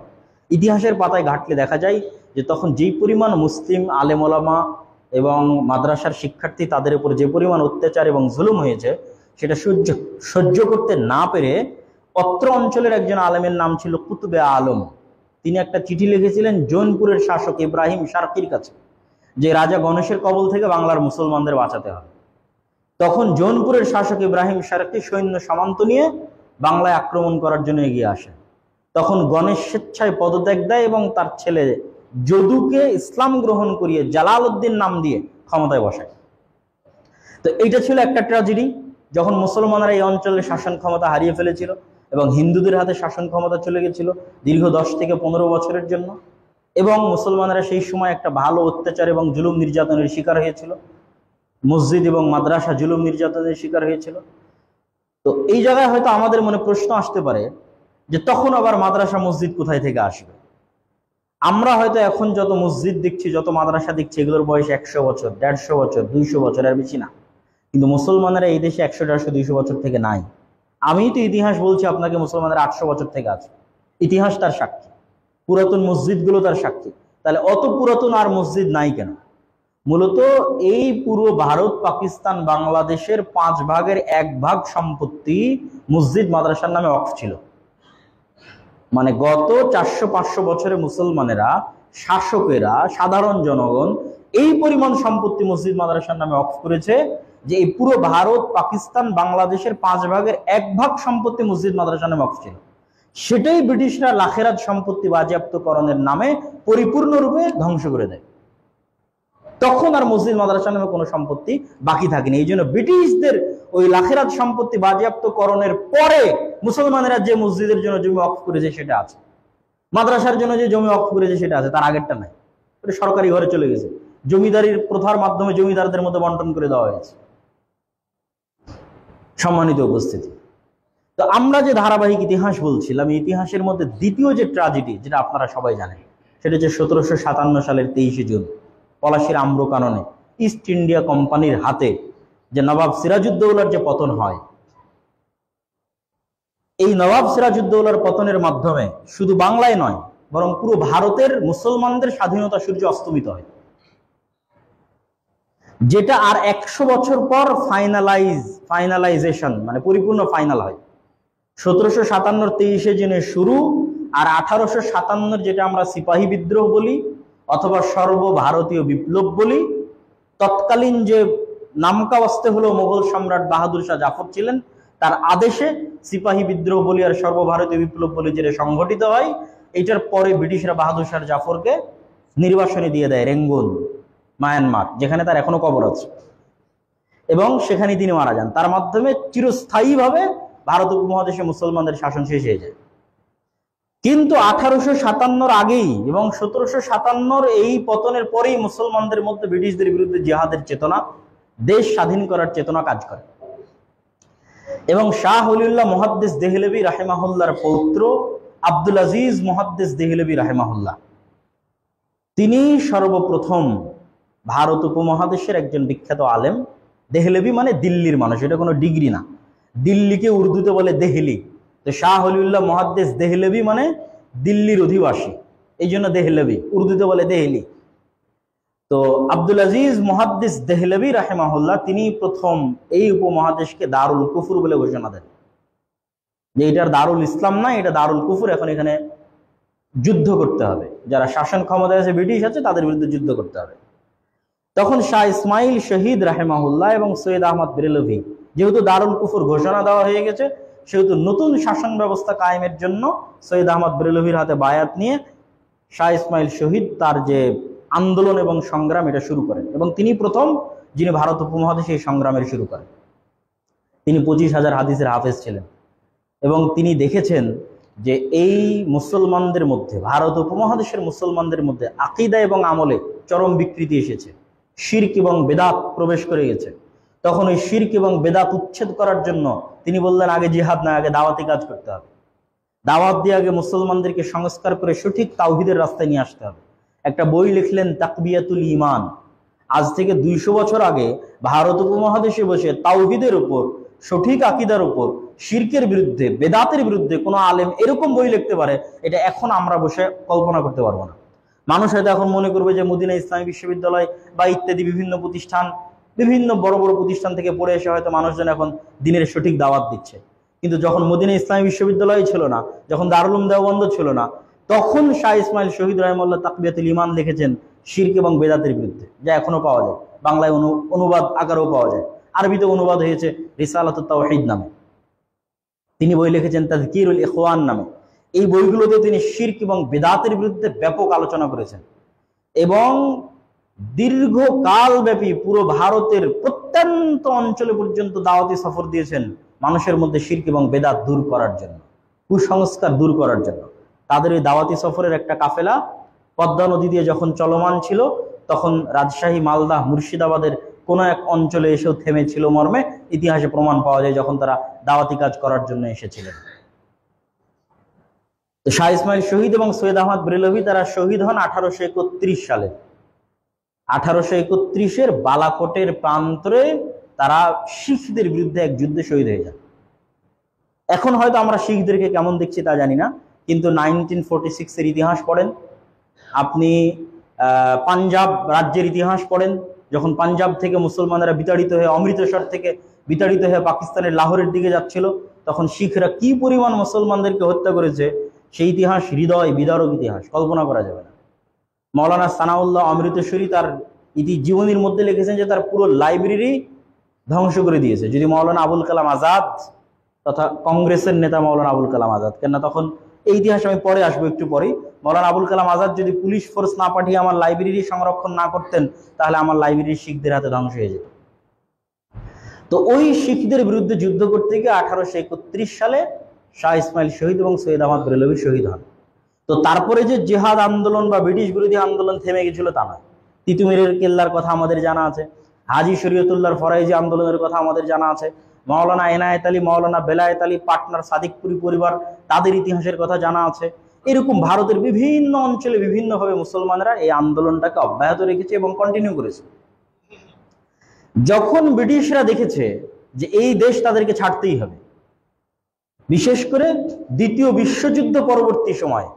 ইতিহাসের পাতায় ঘাটলে দেখা যায় যে তখন যেই পরিমাণ মুসলিম আলেম ওলামা এবং মাদ্রাসার শিক্ষার্থী তাদের উপর যে পরিমাণ অত্যাচার এবং জুলুম হয়েছে, সেটা সহ্য করতে না পেরে অত্র অঞ্চলের একজন আলেমের নাম ছিল কুতুবে আলম। তিনি একটা চিঠি লিখেছিলেন জৌনপুরের শাসক ইব্রাহিম শারকির কাছে, যে রাজা গণেশের কবল থেকে বাংলার মুসলমানদের বাঁচাতে হবে। তখন জৌনপুরের শাসক ইব্রাহিম শারকি সৈন্য সামন্ত নিয়ে বাংলায় আক্রমণ করার জন্য এগিয়ে আসেন। তখন গণেশ স্বেচ্ছায় পদত্যাগ দেয় এবং তার ছেলে যদুকে ইসলাম গ্রহণ করিয়ে জালাল উদ্দিন নাম দিয়ে ক্ষমতায় বসায়। তো এইটা ছিল একটা ট্র্যাজেডি, যখন মুসলমানরা এই অঞ্চলে শাসন ক্ষমতা হারিয়ে ফেলেছিল এবং হিন্দুদের হাতে শাসন ক্ষমতা চলে গেছিল দীর্ঘ 10 থেকে 15 বছরের জন্য, এবং মুসলমানরা সেই সময় একটা ভালো অত্যাচার এবং জুলুম নির্যাতনের শিকার হয়েছিল, মসজিদ এবং মাদ্রাসা জুলুম নির্যাতনের শিকার হয়েছিল। তো এই জায়গায় হয়তো আমাদের মনে প্রশ্ন আসতে পারে যে তখন আবার মাদ্রাসা মসজিদ কোথায় থেকে আসবে? আমরা হয়তো এখন যত মসজিদ দেখছি, যত মাদ্রাসা দেখছি, এগুলোর বয়স 100 বছর, 150 বছর, 200 বছর, আর বেশি না। কিন্তু মুসলমানেরা এই দেশে 100, 150, 200 বছর থেকে নাই। আমি তো ইতিহাস বলছি আপনাকে, মুসলমানেরা 800 বছর থেকে আছে। ইতিহাস তার সাক্ষী, পুরাতন মসজিদগুলো তার সাক্ষী। তাহলে অত পুরাতন আর মসজিদ নাই কেন? মূলত এই পুরো ভারত, পাকিস্তান, বাংলাদেশের 5 ভাগের 1 ভাগ সম্পত্তি মসজিদ মাদ্রাসার নামে ওয়াকফ ছিল। মানে গত 400-500 বছরে মুসলমানেরা, শাসকেরা, সাধারণ জনগণ এই পরিমাণ সম্পত্তি মসজিদ মাদ্রাসার নামে ওয়াকফ করেছে যে এই পুরো ভারত, পাকিস্তান, বাংলাদেশের 5 ভাগের 1 ভাগ সম্পত্তি মসজিদ মাদ্রাসার নামে ওয়াকফ ছিল। সেটাই ব্রিটিশরা লাখেরাত সম্পত্তি বাজেয়াপ্তকরণের নামে পরিপূর্ণরূপে ধ্বংস করে দেয়। তখন আর মসজিদ মাদ্রাসার নামে কোনো সম্পত্তি বাকি থাকেনি। এই জন্য ব্রিটিশদের ওই লাখেরাত সম্পত্তি বাজেয়াপ্তকরণের পরে মুসলমানেরা যে মসজিদের জন্য জমি ওয়াকফ করেছে সেটা আছে, মাদ্রাসার জন্য যে জমি ওয়াকফ করেছে সেটা আছে, তার আগেরটা নাই। ওটা সরকারি ঘরে চলে গেছে, জমিদারির প্রথার মাধ্যমে জমিদারদের মধ্যে বন্টন করে দেওয়া হয়েছে। সম্মানিত উপস্থিতি, তো আমরা যে ধারাবাহিক ইতিহাস বলছিলাম, ইতিহাসের মধ্যে দ্বিতীয় যে ট্র্যাজেডি, যেটা আপনারা সবাই জানেন, সেটা হচ্ছে 1757 সালের 23শে জুন পলাশীর আম্রকাননে ইস্ট ইন্ডিয়া কোম্পানির হাতে যে নবাব সিরাজউদ্দৌলার যে পতন হয়। এই নবাব সিরাজউদ্দৌলার পতনের মাধ্যমে শুধু বাংলায় নয়, বরং পুরো ভারতের মুসলমানদের স্বাধীনতা সূর্য অস্তমিত হয়, যেটা আর 100 বছর পর ফাইনালাইজেশন মানে পরিপূর্ণ ফাইনাল হয়। 1757 23শে জুনে শুরু, আর 1857 যেটা আমরা সিপাহী বিদ্রোহ বলি অথবা সর্বভারতীয় বিপ্লব বলি, তৎকালীন যে নামকাওয়াস্তে হলো মোগল সম্রাট বাহাদুর শাহ জাফর ছিলেন, তার আদেশে সিপাহী বিদ্রোহ বলি আর সর্বভারতীয় বিপ্লব বলি যেটা সংঘটিত হয়। এটার পরে ব্রিটিশরা বাহাদুর শাহ জাফরকে নির্বাসনে দিয়ে দেয় রেঙ্গুন, মায়ানমার, যেখানে তার এখনো কবর আছে, এবং সেখানে তিনি মারা যান। তার মাধ্যমে চিরস্থায়ীভাবে ভারত উপমহাদেশে মুসলমানদের শাসন শেষ হয়ে যায়। কিন্তু 1857 আগেই এবং 1757 এই পতনের পরেই মুসলমানদের মধ্যে ব্রিটিশদের বিরুদ্ধে জিহাদের চেতনা, দেশ স্বাধীন করার চেতনা কাজ করে, এবং শাহ ওলিউল্লাহ মুহাদ্দিস দেহলভী রাহিমাহুল্লাহর পৌত্র আব্দুল আজিজ মুহাদ্দিস দেহলভী রাহিমাহুল্লাহ, তিনি সর্বপ্রথম ভারত উপমহাদেশের একজন বিখ্যাত আলেম। দেহলভী মানে দিল্লির মানুষ, এটা কোনো ডিগ্রি না, দিল্লিকে উর্দুতে বলে দেহলি। তো শাহ ওলিউল্লাহ মুহাদ্দিস দেহলভী মানে দিল্লির অধিবাসী, এই জন্য দেহলভী, উর্দুতে বলে দেহলি। তো আব্দুল আজিজ মুহাদ্দিস দেহলভী রাহিমাহুল্লাহ তিনি প্রথম এই উপমহাদেশকে দারুল কুফর বলে ঘোষণা দেন, যে এটার দারুল ইসলাম না, এটা দারুল কুফর, এখন এখানে যুদ্ধ করতে হবে, যারা শাসন ক্ষমতায় আছে ব্রিটিশ আছে তাদের বিরুদ্ধে যুদ্ধ করতে হবে। তখন শাহ ইসমাইল শহীদ রাহিমাহুল্লাহ এবং সৈয়দ আহমদ বেরেলভী, যেহেতু দারুল কুফর ঘোষণা দেওয়া হয়ে গেছে, সেহেতু নতুন শাসন ব্যবস্থা কায়েমের জন্য সৈয়দ আহমদ বেরেলভীর হাতে বায়াত নিয়ে শাহ ইসমাইল শহীদ তার যে আন্দোলন এবং সংগ্রাম এটা শুরু করেন, এবং তিনি প্রথম যিনি ভারত উপমহাদেশে এই সংগ্রামের শুরু করেন। তিনি 25,000 হাদিসের হাফেজ ছিলেন, এবং তিনি দেখেছেন যে এই মুসলমানদের মধ্যে, ভারত উপমহাদেশের মুসলমানদের মধ্যে আকীদা এবং আমলে চরম বিকৃতি এসেছে, শিরক এবং বেদাত প্রবেশ করে গেছে। তখন ওই শিরক এবং বেদাত উচ্ছেদ করার জন্য তিনি বললেন, আগে জিহাদ না, আগে দাওয়াতি কাজ করতে হবে, দাওয়াত দিয়ে আগে মুসলমানদেরকে সংস্কার করে সঠিক তাওহীদের রাস্তায় নিয়ে আসতে হবে। একটা বই লিখলেন তাকবিয়াতুল ঈমান। আজ থেকে 200 বছর আগে ভারত উপমহাদেশে বসে তাওহীদের উপর, সঠিক আকীদার উপর, শিরকের বিরুদ্ধে, বেদাতের বিরুদ্ধে কোনো আলেম এরকম বই লিখতে পারে, এটা এখন আমরা বসে কল্পনা করতে পারবো না। মানুষ হয়তো এখন মনে করবে যে মদিনা ইসলামী বিশ্ববিদ্যালয় বা ইত্যাদি বিভিন্ন প্রতিষ্ঠান, বিভিন্ন বড় বড় প্রতিষ্ঠান থেকে পড়ে এসে হয়তো মানুষজন এখন দিনের সঠিক দাওয়াত দিচ্ছে। কিন্তু যখন মদিনা ইসলামী বিশ্ববিদ্যালয় ছিল না, যখন দারুল উলুম দেওবন্দ ছিল না, তখন শাহ ইসমাইল শহীদ রাহিমাহুল্লাহ তাকবিয়াতুল ঈমান লিখেছেন শিরক এবং বেদাতের বিরুদ্ধে, যা এখনো পাওয়া যায়, বাংলায় অনুবাদ আকারেও পাওয়া যায়, আরবিতে অনুবাদ হয়েছে রিসালাতুত তাওহীদ নামে। তিনি বই লিখেছেন তাযকিরুল ইখওয়ান নামে। এই বইগুলোতে তিনি শিরক এবং বেদাতের বিরুদ্ধে ব্যাপক আলোচনা করেছেন, এবং দীর্ঘকাল ব্যাপী পুরো ভারতের প্রত্যন্ত অঞ্চলে পর্যন্ত দাওয়াতি সফর দিয়েছেন মানুষের মধ্যে শিরক এবং বেদাত দূর করার জন্য, কুসংস্কার দূর করার জন্য। তাদের এই দাওয়াতি সফরের একটা কাফেলা পদ্মা নদী দিয়ে যখন চলমান ছিল, তখন রাজশাহী, মালদা, মুর্শিদাবাদের কোনো এক অঞ্চলে এসেও থেমেছিল মর্মে ইতিহাসে প্রমাণ পাওয়া যায়, যখন তারা দাওয়াতি কাজ করার জন্য এসেছিলেন। তো শাহ ইসমাইল শহীদ এবং সৈয়দ আহমদ বেরেলভী তারা শহীদ হন 1831 সালে। 1831-এর বালাকোটের প্রান্তরে তারা শিখদের বিরুদ্ধে এক যুদ্ধে শহীদ হয়ে যান। এখন হয়তো আমরা শিখদেরকে কেমন দেখছি তা জানি না, কিন্তু 1946-এর ইতিহাস পড়েন, আপনি পাঞ্জাব রাজ্যের ইতিহাস পড়েন, যখন পাঞ্জাব থেকে মুসলমানেরা বিতাড়িত হয়ে, অমৃতসর থেকে বিতাড়িত হয়ে পাকিস্তানের লাহোরের দিকে যাচ্ছিল, তখন শিখরা কি পরিমাণ মুসলমানদেরকে হত্যা করেছে, সেই ইতিহাস হৃদয় বিদারক ইতিহাস, কল্পনা করা যাবে না। মাওলানা সানাউল্লাহ অমৃতসরী তার জীবনীর মধ্যে লিখেছেন যে তার পুরো লাইব্রেরি ধ্বংস করে দিয়েছে। যদি মাওলানা আবুল কালাম আজাদ তথা কংগ্রেসের নেতা মাওলানা আবুল কালাম আজাদ, কেননা তখন এই ইতিহাস আমি পরে আসবো একটু পরেই, মাওলানা আবুল কালাম আজাদ যদি পুলিশ ফোর্স না পাঠিয়ে আমার লাইব্রেরি সংরক্ষণ না করতেন, তাহলে আমার লাইব্রেরি শিখদের হাতে ধ্বংস হয়ে যেত। তো ওই শিখদের বিরুদ্ধে যুদ্ধ করতে গিয়ে 1831 সালে শাহ ইসমাইল শহীদ এবং সৈয়দ আহমদ বেরেলভী শহীদ হন। তো তারপরে যে জিহাদ আন্দোলন বা ব্রিটিশ বিরোধী আন্দোলন থেমে গেছিল তা নয়। তিতুমিরের কেল্লার কথা আমাদের জানা আছে, হাজি শরীয়তুল্লাহর ফরাইজি আন্দোলনের কথা আমাদের জানা আছে, মাওলানা এনায়েত আলী, মাওলানা বেলায়েত আলী, পাটনার সাদিকপুরি পরিবার, তাদের ইতিহাসের কথা জানা আছে। এরকম ভারতের বিভিন্ন অঞ্চলে বিভিন্নভাবে মুসলমানরা এই আন্দোলনটাকে অব্যাহত রেখেছে এবং কন্টিনিউ করেছে। যখন ব্রিটিশরা দেখেছে যে এই দেশ তাদেরকে ছাড়তেই হবে, বিশেষ করে দ্বিতীয় বিশ্বযুদ্ধ পরবর্তী সময়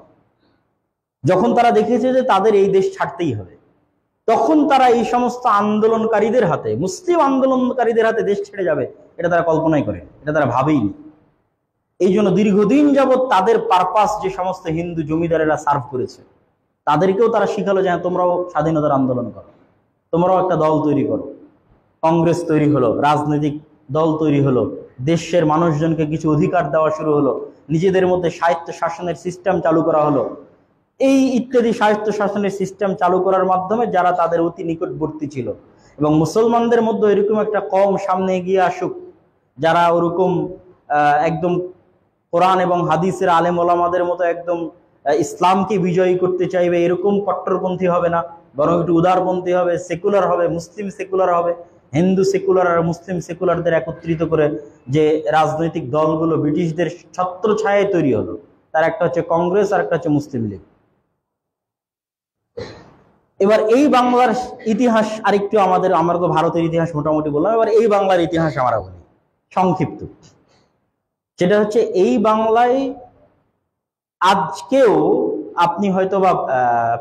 যখন তারা দেখেছে যে তাদের এই দেশ ছাড়তেই হবে, তখন তারা এই সমস্ত আন্দোলনকারীদের হাতে, মুসলিম আন্দোলনকারীদের হাতে দেশ ছেড়ে যাবে, এটা তারা কল্পনাই করে, এটা তারা ভাবেইনি। এই জন্য দীর্ঘদিন যাবৎ তাদের পারপাস যে সমস্ত হিন্দু জমিদারেরা সার্ভ করেছে, তাদেরকেও তারা শিখালো যে তোমরাও স্বাধীনতার আন্দোলন করো, তোমরাও একটা দল তৈরি করো। কংগ্রেস তৈরি হলো, রাজনৈতিক দল তৈরি হলো, দেশের মানুষজনকে কিছু অধিকার দেওয়া শুরু হলো, নিজেদের মধ্যে স্বায়ত্ত শাসনের সিস্টেম চালু করা হলো। এই ইত্যাদি স্বায়ত্ত শাসনের সিস্টেম চালু করার মাধ্যমে যারা তাদের অতি নিকটবর্তী ছিল, এবং মুসলমানদের মধ্যে এরকম একটা কম সামনে এগিয়ে আসুক যারা ওরকম একদম কোরআন এবং হাদিসের আলেম ওলামাদের মতো একদম ইসলামকে বিজয়ী করতে চাইবে, এরকম কট্টরপন্থী হবে না, বরং একটু উদারপন্থী হবে, সেকুলার হবে, মুসলিম সেকুলার হবে। হিন্দু সেকুলার আর মুসলিম সেকুলারদের একত্রিত করে যে রাজনৈতিক দলগুলো ব্রিটিশদের ছত্রছায়ায় তৈরি হলো, তার একটা হচ্ছে কংগ্রেস আর একটা হচ্ছে মুসলিম লীগ। এবার এই বাংলার ইতিহাস আরেকটু আমরা তো ভারতের ইতিহাস মোটামুটি বললাম, এবার এই বাংলার ইতিহাস আমরা বলি সংক্ষিপ্ত। সেটা হচ্ছে এই বাংলায় আজকেও আপনি হয়তো বা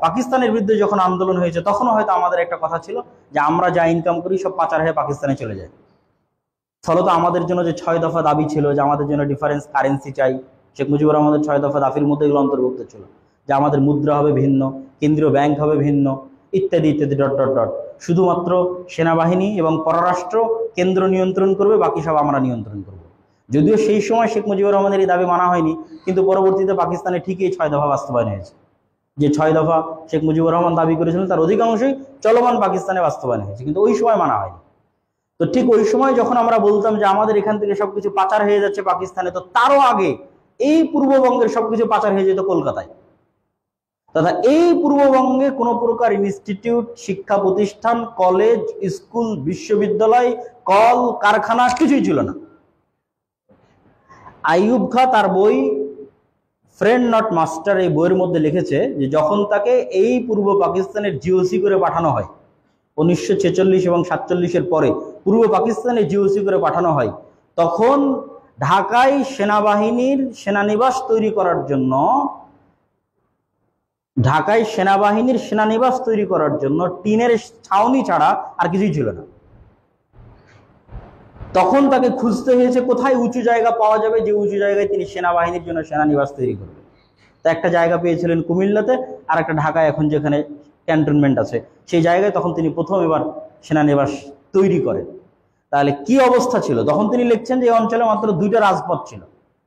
পাকিস্তানের বিরুদ্ধে যখন আন্দোলন হয়েছে তখনও হয়তো আমাদের একটা কথা ছিল যে আমরা যা ইনকাম করি সব পাচার হয়ে পাকিস্তানে চলে যায়। ফলত আমাদের জন্য যে 6 দফা দাবি ছিল যে আমাদের জন্য ডিফারেন্স কারেন্সি চাই, শেখ মুজিবুর রহমানের 6 দফা দাবির মধ্যে এগুলো অন্তর্ভুক্ত ছিল যে আমাদের মুদ্রা হবে ভিন্ন, কেন্দ্রীয় ব্যাংক হবে ভিন্ন, ইত্যাদি ইত্যাদি ডট ডট ডট। শুধুমাত্র সেনাবাহিনী এবং পররাষ্ট্র কেন্দ্র নিয়ন্ত্রণ করবে, বাকি সব আমরা নিয়ন্ত্রণ করব। যদিও সেই সময় শেখ মুজিবুর রহমানের এই দাবি মানা হয়নি, কিন্তু পরবর্তীতে পাকিস্তানে ঠিকই এই 6 দফা বাস্তবায়ন হয়েছে। যে 6 দফা শেখ মুজিবুর রহমান দাবি করেছিলেন তার অধিকাংশই চলমান পাকিস্তানে বাস্তবায়ন হয়েছে, কিন্তু ওই সময় মানা হয়নি। তো ঠিক ওই সময় যখন আমরা বলতাম যে আমাদের এখান থেকে সবকিছু পাচার হয়ে যাচ্ছে পাকিস্তানে, তো তারও আগে এই পূর্ববঙ্গের সবকিছু পাচার হয়ে যেত কলকাতায়। তথা এই পূর্ববঙ্গে কোনো প্রকার ইনস্টিটিউট, শিক্ষা প্রতিষ্ঠান, কলেজ, স্কুল, বিশ্ববিদ্যালয়, কল কারখানা কিছুই ছিল না। আইয়ুব খাঁ তার বই ফ্রেন্ড নট মাস্টার এই বইয়ের মধ্যে লিখেছে যে যখন তাকে এই পূর্ব পাকিস্তানের জিওসি করে পাঠানো হয় 1946 এবং 47-এর পরে পূর্ব পাকিস্তানে জিওসি করে পাঠানো হয়, তখন ঢাকায় সেনাবাহিনীর সেনানিবাস তৈরি করার জন্য টিনের ছাউনি ছাড়া আর কিছুই ছিল না। তখন তাকে খুঁজতে হয়েছে কোথায় উঁচু জায়গা পাওয়া যাবে, যে উঁচু জায়গায় তিনি সেনাবাহিনীর জন্য সেনানিবাস তৈরি করবেন। তা একটা জায়গা পেয়েছিলেন কুমিল্লাতে, আর একটা ঢাকায় এখন যেখানে ক্যান্টনমেন্ট আছে সেই জায়গায় তখন তিনি প্রথম এবার সেনানিবাস তৈরি করেন। তাহলে কি অবস্থা ছিল তখন? তিনি লিখছেন যে এই অঞ্চলে মাত্র 2টা রাজপথ ছিল,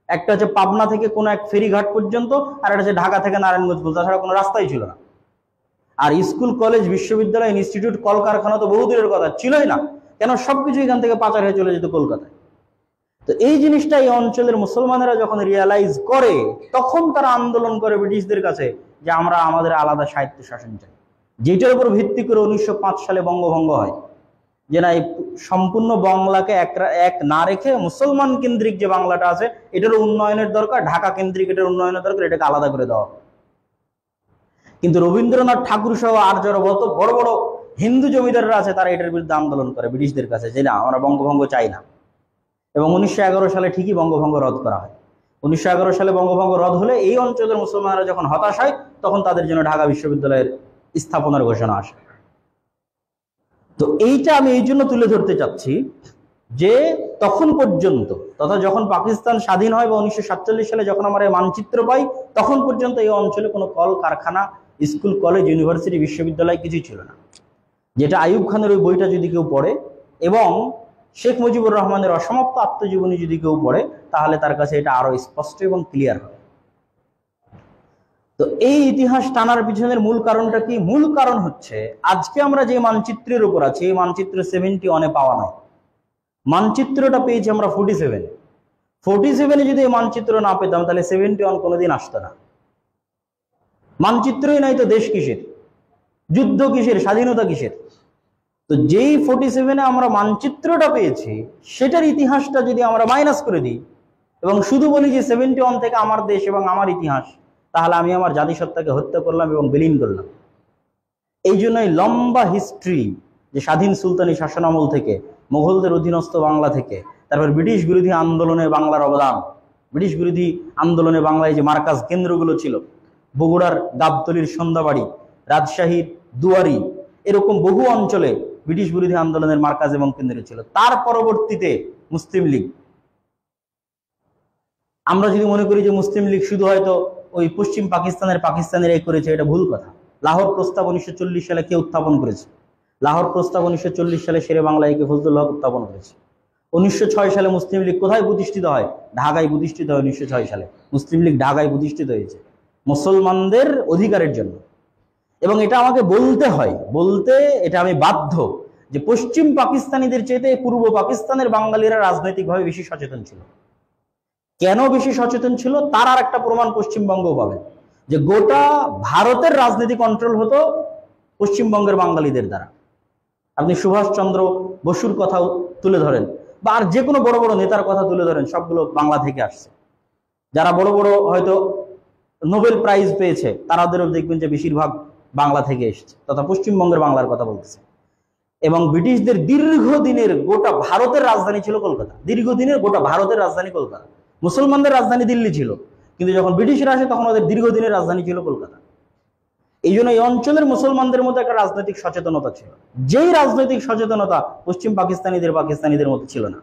একটা হচ্ছে পাবনা থেকে কোনো এক ফেরিঘাট পর্যন্ত, আর একটা হচ্ছে ঢাকা থেকে নারায়ণগঞ্জ পর্যন্ত, তাছাড়া কোনো রাস্তাই ছিল না। আর স্কুল, কলেজ, বিশ্ববিদ্যালয়, ইনস্টিটিউট, কলকারখানা তো বহুদূরের কথা, ছিলই না। কেন? সবকিছু এখান থেকে পাচার হয়ে চলে যেত কলকাতায়। তো এই জিনিসটা এই অঞ্চলের মুসলমানেরা যখন রিয়ালাইজ করে, তখন তারা আন্দোলন করে ব্রিটিশদের কাছে যে আমরা আমাদের আলাদা সাহিত্য শাসন চাই, যেটার উপর ভিত্তি করে 1905 সালে বঙ্গভঙ্গ হয়। যে না, এই সম্পূর্ণ বাংলাকে এক না রেখে মুসলমান কেন্দ্রিক যে বাংলাটা আছে এটারও উন্নয়নের দরকার, ঢাকা কেন্দ্রিক এটার উন্নয়নের দরকার, এটাকে আলাদা করে দেওয়া। কিন্তু রবীন্দ্রনাথ ঠাকুর সহ আর যারা বড় বড় হিন্দু জমিদাররা আছে তারা এটার বিরুদ্ধে আন্দোলন করে ব্রিটিশদের কাছে যে না, আমরা বঙ্গভঙ্গ চাই না। এবং 1911 সালে ঠিকই বঙ্গভঙ্গ রদ করা হয়। 1911 সালে বঙ্গভঙ্গ রদ হলে এই অঞ্চলের মুসলমানরা যখন হতাশ হয়, তখন তাদের জন্য ঢাকা বিশ্ববিদ্যালয়ের স্থাপনার ঘোষণা আসে। তো এইটা আমি এই জন্য তুলে ধরতে চাচ্ছি যে তখন পর্যন্ত, তথা যখন পাকিস্তান স্বাধীন হয় বা 1947 সালে যখন আমরা মানচিত্র পাই, তখন পর্যন্ত এই অঞ্চলে কোনো কল কারখানা, স্কুল, কলেজ, ইউনিভার্সিটি, বিশ্ববিদ্যালয় কিছুই ছিল না। যেটা আইয়ুব খানের ওই বইটা যদি কেউ পড়ে এবং শেখ মুজিবুর রহমানের অসমাপ্ত আত্মজীবনী যদি কেউ পড়ে, তাহলে তার কাছে এটা আরো স্পষ্ট এবং ক্লিয়ার হবে। তো এই ইতিহাস টানার পিছনের মূল কারণটা কি? মূল কারণ হচ্ছে আজকে আমরা যে মানচিত্রের উপর আছি, এই মানচিত্র 71 পাওয়া নয়। মানচিত্রটা পেয়েছি আমরা 47-এ যদি এই মানচিত্র না পেতাম তাহলে 71 কোনোদিন আসতো না। মানচিত্রই নাই তো দেশ কিসের, যুদ্ধ কিসের, স্বাধীনতা কিসের? তো যেই 47-এ আমরা মানচিত্রটা পেয়েছি সেটার ইতিহাসটা যদি আমরা মাইনাস করে দিই এবং শুধু বলি যে 71 থেকে আমার দেশ এবং আমার ইতিহাস, তাহলে আমি আমার জাতিসত্তাকে হত্যা করলাম এবং বিলীন করলাম। এই জন্যই লম্বা হিস্ট্রি, যে স্বাধীন সুলতানি শাসনামল থেকে, মুঘলদের অধীনস্থ বাংলা থেকে, তারপর ব্রিটিশ বিরোধী আন্দোলনে বাংলার অবদান, ব্রিটিশ বিরোধী আন্দোলনে বাংলায় যে মার্কাজ কেন্দ্রগুলো ছিল, বগুড়ার গাবতলীর সন্ধ্যাবাড়ি, রাজশাহীর দুয়ারি, এরকম বহু অঞ্চলে ব্রিটিশ বিরোধী আন্দোলনের মার্কাজ এবং কেন্দ্র ছিল। তার পরবর্তীতে মুসলিম লীগ। আমরা যদি মনে করি যে মুসলিম লীগ শুধু হয়তো ওই পশ্চিম পাকিস্তানের এই করেছে, এটা ভুল কথা। লাহোর প্রস্তাব 1940 সালে কে উত্থাপন করেছে? লাহোর প্রস্তাব 1940 সালে শেরে বাংলা একে ফজলুল হক উত্থাপন করেছে। 1906 সালে মুসলিম লীগ কোথায় প্রতিষ্ঠিত হয়? ঢাকায় প্রতিষ্ঠিত হয়। 1906 সালে মুসলিম লীগ ঢাকায় প্রতিষ্ঠিত হয়েছে মুসলমানদের অধিকারের জন্য। এবং এটা আমাকে বলতে এটা আমি বাধ্য যে পশ্চিম পাকিস্তানিদের চেয়ে পূর্ব পাকিস্তানের বাঙালিরা রাজনৈতিকভাবে বেশি সচেতন ছিল। কেন বেশি সচেতন ছিল তার আর একটা প্রমাণ পশ্চিমবঙ্গ পাবেন, যে গোটা ভারতের রাজনীতি কন্ট্রোল হতো পশ্চিমবঙ্গের বাঙালিদের দ্বারা। আপনি সুভাষচন্দ্র বসুর কথা তুলে ধরেন বা আর যে কোনো বড় বড় নেতার কথা তুলে ধরেন, সবগুলো বাংলা থেকে আসছে। যারা বড় বড় হয়তো নোবেল প্রাইজ পেয়েছে তারাদেরও দেখবেন যে বেশিরভাগ বাংলা থেকে এসেছে, তথা পশ্চিমবঙ্গের বাংলার কথা বলতেছে। এবং ব্রিটিশদের দীর্ঘদিনের গোটা ভারতের রাজধানী ছিল কলকাতা, দীর্ঘদিনের গোটা ভারতের রাজধানী কলকাতা। মুসলমানদের রাজধানী দিল্লি ছিল, কিন্তু যখন ব্রিটিশরা আসে তখন ওদের দীর্ঘদিনের রাজধানী ছিল কলকাতা। এই জন্য এই অঞ্চলের মুসলমানদের মধ্যে একটা রাজনৈতিক সচেতনতা ছিল, যেই রাজনৈতিক সচেতনতা পশ্চিম পাকিস্তানিদের মধ্যে ছিল না।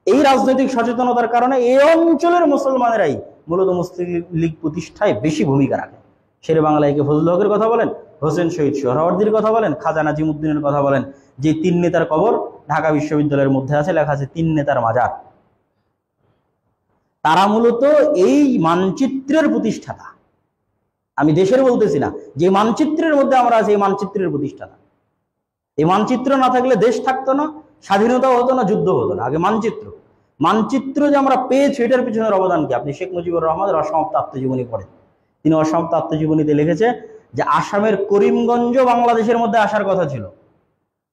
এই রাজনৈতিক সচেতনতার কারণে এই অঞ্চলের মুসলমানেরাই মূলত মুসলিম লীগ প্রতিষ্ঠায় বেশি ভূমিকা রাখে। শেরে বাংলা একে ফজলুল হকের কথা বলেন, হোসেন শহীদ সোহরাওয়ার্দীর কথা বলেন, খাজা নাজিমুদ্দিনের কথা বলেন, যে 3 নেতার কবর ঢাকা বিশ্ববিদ্যালয়ের মধ্যে আছে, লেখা আছে 3 নেতার মাজার। তারা মূলত এই মানচিত্রের প্রতিষ্ঠাতা। আমি দেশের বলতেছি না, যে মানচিত্রের মধ্যে আমরা আছি এই মানচিত্রের প্রতিষ্ঠাতা। এই মানচিত্র না থাকলে দেশ থাকতো না, স্বাধীনতাও হতো না, যুদ্ধ হতো না। আগে মানচিত্র যে আমরা পেয়েছি এটার পিছনের অবদান কি? আপনি শেখ মুজিবুর রহমানের অসমাপ্ত আত্মজীবনী পড়েন। তিনি অসমাপ্ত আত্মজীবনীতে লিখেছে যে আসামের করিমগঞ্জ বাংলাদেশের মধ্যে আসার কথা ছিল,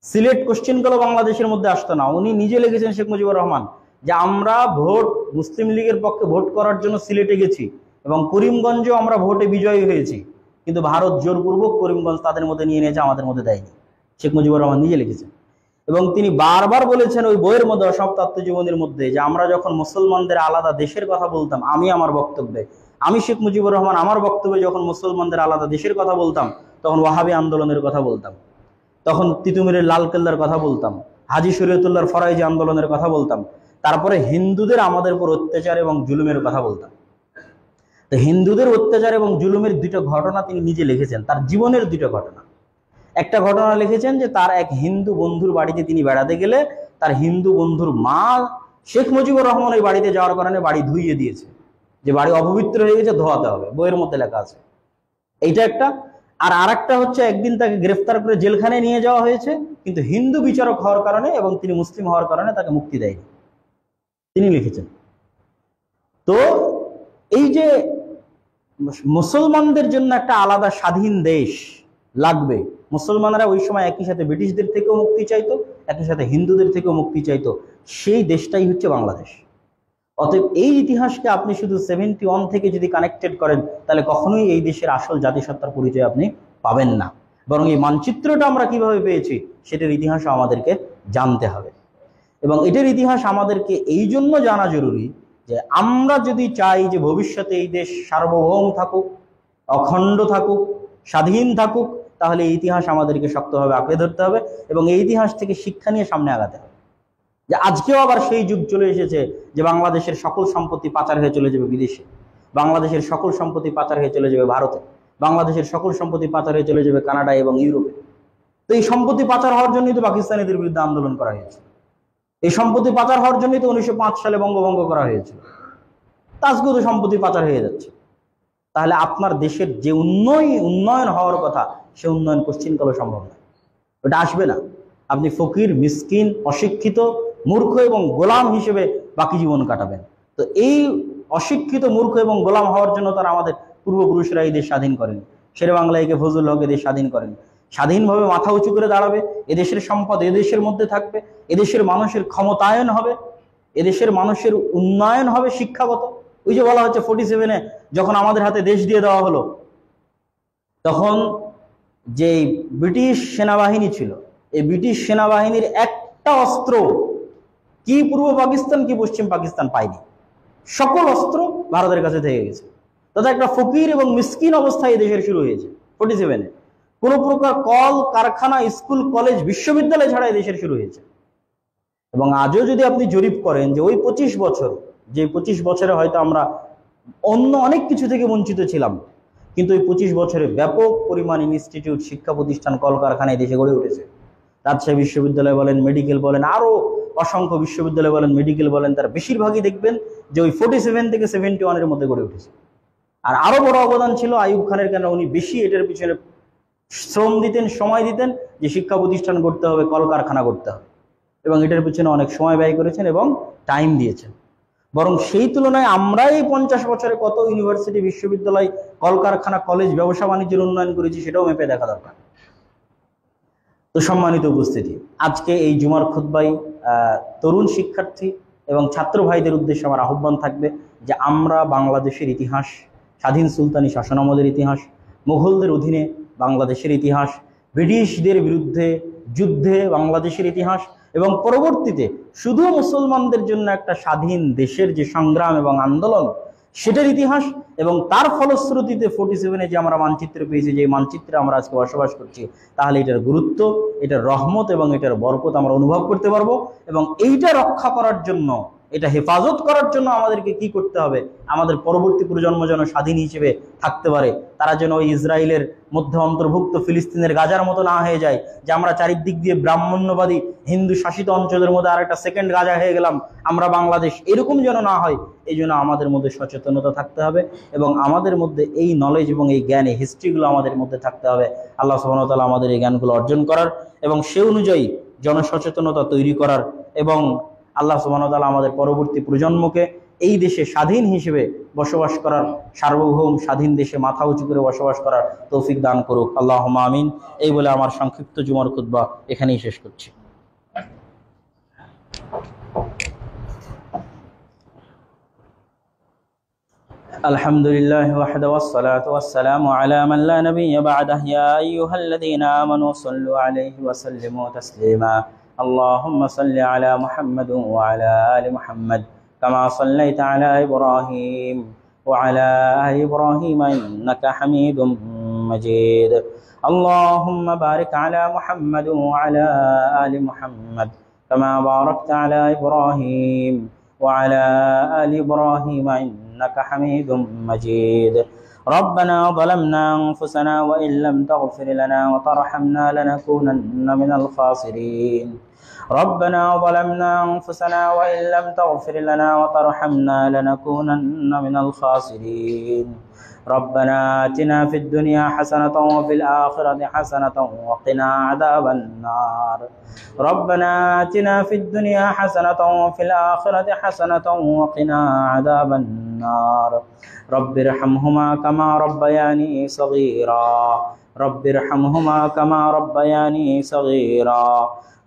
সিলেট কোশ্চেনগুলো বাংলাদেশের মধ্যে আসতো না। উনি নিজে লিখেছেন, শেখ মুজিবুর রহমান, যে আমরা মুসলিম লীগের পক্ষে ভোট করার জন্য সিলেটে গেছি এবং করিমগঞ্জেও আমরা ভোটে বিজয়ী হয়েছি, কিন্তু ভারত জোরপূর্বক করিমগঞ্জ তাদের মধ্যে নিয়ে নিয়েছে, আমাদের মধ্যে দেয়নি। শেখ মুজিবুর রহমান নিজে লিখেছেন। এবং তিনি বারবার বলেছেন ওই বইয়ের মধ্যে, অসমাপ্ত আত্মজীবনীর মধ্যে, যে আমরা যখন মুসলমানদের আলাদা দেশের কথা বলতাম, আমি শেখ মুজিবুর রহমান আমার বক্তব্যে যখন মুসলমানদের আলাদা দেশের কথা বলতাম, তখন ওয়াহাবি আন্দোলনের কথা বলতাম, তখন তিতুমিরের লালকেল্লার কথা বলতাম, হাজী শরীয়তুল্লাহর ফরাইজি আন্দোলনের কথা বলতাম, তারপরে হিন্দুদের আমাদের উপর অত্যাচার এবং জুলুমের কথা বলতাম। তো হিন্দুদের অত্যাচার এবং জুলুমের 2টা ঘটনা তিনি নিজে লিখেছেন, তার জীবনের 2টা ঘটনা। একটা ঘটনা লিখেছেন যে তার এক হিন্দু বন্ধুর বাড়িতে তিনি বেড়াতে গেলে তার হিন্দু বন্ধুর মা শেখ মুজিবুর রহমান ওই বাড়িতে যাওয়ার কারণে বাড়ি ধুইয়ে দিয়েছে, যে বাড়ি অপবিত্র হয়ে গেছে, ধোয়াতে হবে, বইয়ের মধ্যে লেখা আছে। এইটা একটা। আর আরেকটা হচ্ছে, একদিন তাকে গ্রেফতার করে জেলখানায় নিয়ে যাওয়া হয়েছে, কিন্তু হিন্দু বিচারক হওয়ার কারণে এবং তিনি মুসলিম হওয়ার কারণে তাকে মুক্তি দেয়নি, তিনি লিখেছেন। তো এই যে মুসলমানদের জন্য একটা আলাদা স্বাধীন দেশ লাগবে, মুসলমানরা ওই সময় একই সাথে ব্রিটিশদের থেকেও মুক্তি চাইতো, একই সাথে হিন্দুদের থেকেও মুক্তি চাইতো, সেই দেশটাই হচ্ছে বাংলাদেশ। অতএব এই ইতিহাসকে আপনি শুধু 71 থেকে যদি কানেক্টেড করেন, তাহলে কখনোই এই দেশের আসল জাতিসত্তার পরিচয় আপনি পাবেন না। বরং এই মানচিত্রটা আমরা কিভাবে পেয়েছি সেটার ইতিহাসও আমাদেরকে জানতে হবে। এবং এটার ইতিহাস আমাদেরকে এই জন্য জানা জরুরি যে আমরা যদি চাই যে ভবিষ্যতে এই দেশ সার্বভৌম থাকুক, অখণ্ড থাকুক, স্বাধীন থাকুক, তাহলে এই ইতিহাস আমাদেরকে শক্তভাবে আঁকড়ে ধরতে হবে এবং এই ইতিহাস থেকে শিক্ষা নিয়ে সামনে আগাতে হবে। যে আজকেও আবার সেই যুগ চলে এসেছে যে বাংলাদেশের সকল সম্পত্তি পাচার হয়ে চলে যাবে বিদেশে, বাংলাদেশের সকল সম্পত্তি পাচার হয়ে চলে যাবে ভারতে, বাংলাদেশের সকল সম্পত্তি পাচার হয়ে চলে যাবে কানাডায় এবং ইউরোপে। তো এই সম্পত্তি পাচার হওয়ার জন্যই তো পাকিস্তানিদের বিরুদ্ধে আন্দোলন করা হয়েছে, এই সম্পত্তি পাচার হওয়ার জন্যই তো 1905 সালে বঙ্গভঙ্গ করা হয়েছিল। আজকেও তো সম্পত্তি পাচার হয়ে যাচ্ছে। তাহলে আপনার দেশের যে উন্নয়ন হওয়ার কথা, সে উন্নয়ন কোশ্চিনকালও সম্ভব নয়, ওটা আসবে না। আপনি ফকির, মিসকিন, অশিক্ষিত, মূর্খ এবং গোলাম হিসেবে বাকি জীবন কাটাবেন। তো এই অশিক্ষিত, মূর্খ এবং গোলাম হওয়ার জন্য তারা আমাদের পূর্বপুরুষরা এই দেশ স্বাধীন করেন। শেরে বাংলা একে ফজলুল হক এদেশ স্বাধীন করেন। স্বাধীনভাবে মাথা উঁচু করে দাঁড়াবে, এদেশের সম্পদ এদেশের মধ্যে থাকবে, এদেশের মানুষের ক্ষমতায়ন হবে, এদেশের মানুষের উন্নয়ন হবে শিক্ষাগত। ওই যে বলা হচ্ছে 47-এ যখন আমাদের হাতে দেশ দিয়ে দেওয়া হলো, তখন যে ব্রিটিশ সেনাবাহিনী ছিল, এই ব্রিটিশ সেনাবাহিনীর একটা অস্ত্র কি পূর্ব পাকিস্তান কি পশ্চিম পাকিস্তান পায়নি, সকল অস্ত্র ভারতের কাছে থেকে গেছে। তথা একটা ফকির এবং মিসকিন অবস্থায় এই দেশের শুরু হয়েছে 47-এ। কোন প্রকার কল কারখানা, স্কুল, কলেজ, বিশ্ববিদ্যালয় ছাড়া এই দেশের শুরু হয়েছে। এবং আজও যদি আপনি জরিপ করেন যে ওই 25 বছর, যে 25 বছরে হয়তো আমরা অন্য অনেক কিছু থেকে বঞ্চিত ছিলাম, কিন্তু ওই 25 বছরে ব্যাপক পরিমাণ ইনস্টিটিউট, শিক্ষা প্রতিষ্ঠান, কলকারখানা এই দেশে গড়ে উঠেছে। রাজশাহী বিশ্ববিদ্যালয় বলেন, মেডিকেল বলেন, আরো অসংখ্য বিশ্ববিদ্যালয় বলেন, মেডিকেল বলেন, তার বেশিরভাগই দেখবেন যে ওই 47 থেকে 71-এর মধ্যে গড়ে উঠেছে। আর আরো বড় অবদান ছিল আইয়ুব খানের, কেন উনি বেশি এটার পিছনে শ্রম দিতেন, সময় দিতেন, যে শিক্ষা প্রতিষ্ঠান করতে হবে, কলকারখানা করতে হবে, এবং এটার পিছনে অনেক সময় ব্যয় করেছেন এবং টাইম দিয়েছেন। বরং সেই তুলনায় আমরা এই 50 বছরে কত ইউনিভার্সিটি, বিশ্ববিদ্যালয়, কলকারখানা, কলেজ, ব্যবসা বাণিজ্যের উন্নয়ন করেছি সেটাও মেপে দেখা দরকার। তো সম্মানিত উপস্থিতি, আজকে এই জুমার খুতবায় তরুণ শিক্ষার্থী এবং ছাত্র ভাইদের উদ্দেশ্যে আমার আহ্বান থাকবে যে আমরা বাংলাদেশের ইতিহাস, স্বাধীন সুলতানি শাসনামলের ইতিহাস, মুঘলদের অধীনে বাংলাদেশের ইতিহাস, ব্রিটিশদের বিরুদ্ধে যুদ্ধে বাংলাদেশের ইতিহাস এবং পরবর্তীতে শুধু মুসলমানদের জন্য একটা স্বাধীন দেশের যে সংগ্রাম এবং আন্দোলন, সেটার ইতিহাস এবং তার ফলশ্রুতিতে 47-এ যে আমরা মানচিত্র পেয়েছি, যে মানচিত্রে আমরা আজকে বসবাস করছি, তাহলে এটার গুরুত্ব, এটার রহমত এবং এটার বরকত আমরা অনুভব করতে পারবো। এবং এইটা রক্ষা করার জন্য, এটা হেফাজত করার জন্য আমাদেরকে কি করতে হবে? আমাদের পরবর্তী প্রজন্ম যেন স্বাধীন হিসেবে থাকতে পারে, তারা যেন ওই ইসরায়েলের মধ্যে অন্তর্ভুক্ত ফিলিস্তিনের গাজার মতো না হয়ে যায়, যে আমরা চারিদিক দিয়ে ব্রাহ্মণ্যবাদী হিন্দু শাসিত অঞ্চলের মধ্যে আর একটা সেকেন্ড গাজা হয়ে গেলাম আমরা বাংলাদেশ, এরকম যেন না হয়। এই জন্য আমাদের মধ্যে সচেতনতা থাকতে হবে এবং আমাদের মধ্যে এই নলেজ এবং এই জ্ঞান, এই হিস্ট্রিগুলো আমাদের মধ্যে থাকতে হবে। আল্লাহ সুবহানাহু ওয়া তাআলা আমাদের এই জ্ঞানগুলো অর্জন করার এবং সে অনুযায়ী জনসচেতনতা তৈরি করার এবং আল্লাহ সুবহানাহু ওয়া তাআলা আমাদের পরবর্তী প্রজন্মকে এই দেশে স্বাধীন হিসেবে বসবাস করার, সার্বভৌম স্বাধীন দেশে মাথা উঁচু করে বসবাস করার তৌফিক দান করুক। আল্লাহুম্মা আমিন। এই বলে আমার সংক্ষিপ্ত জুমার খুতবা এখানেই শেষ করছি। আলহামদুলিল্লাহ ওয়াহদা ওয়াসসালাতু ওয়াসসালামু আলা মান লা নাবিয়্যা বা'দাহু ইয়া আইয়ুহাল্লাযীনা আমানু সাল্লু আলাইহি ওয়া সাল্লিমু তাসলিমা। اللهم صل على محمد وعلى آل محمد كما صليت على إبراهيم وعلى آل إبراهيم إنك حميد مجيد. اللهم بارك على محمد وعلى آل محمد كما باركت على إبراهيم وعلى آل إبراهيم إنك حميد مجيد. ربنا ظلمنا أنفسنا وإن لم تغفر لنا وترحمنا لنكونن من الخاسرين. ربنا ظلمنا أنفسنا وإن لم تغفر لنا وترحمنا لنكونن من الخاسرين. ربنا آتنا في الدنيا حسنة وفي الآخرة حسنة وقنا عذاب النار. ربنا آتنا في الدنيا حسنة وفي الآخرة حسنة وقنا عذاب النار. رب ارحمهما كما ربياني صغيرا. رب ارحمهما كما ربياني صغيرا.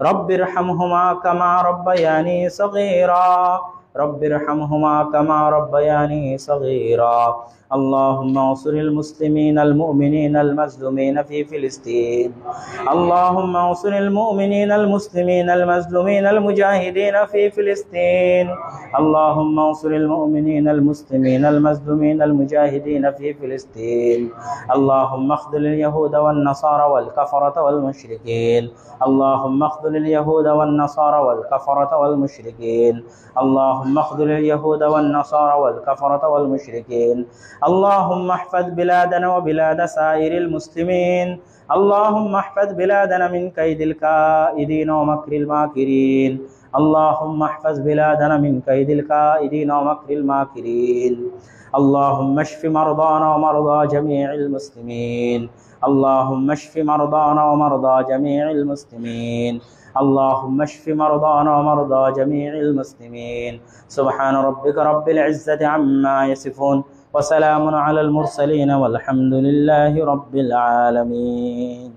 رب ارحمهما كما ربياني صغيرا. رب ارحمهما كما ربياني صغيرا. اللهم انصر المسلمين المؤمنين المظلومين في فلسطين. اللهم انصر المؤمنين المسلمين المظلومين المجاهدين في فلسطين. اللهم انصر المؤمنين المسلمين المظلومين المجاهدين في فلسطين. اللهم اخذل اليهود والنصارى والكفرة والمشركين. اللهم اخذل اليهود والنصارى والكفرة والمشركين. اللهم اخذل اليهود والنصارى والكفرة والمشركين. اللهم احفظ بلادنا وبلاد سائر المسلمين. اللهم احفظ بلادنا من كيد الكائدين ومكر الماكرين. اللهم احفظ بلادنا من كيد الكائدين ومكر الماكرين. اللهم اشف مرضانا ومرضى جميع المسلمين. اللهم اشف مرضانا ومرضى جميع المسلمين. اللهم اشف مرضانا ومرضى جميع المسلمين. سبحان ربك رب العزة عما يصفون وسلام على المرسلين والحمد لله رب العالمين.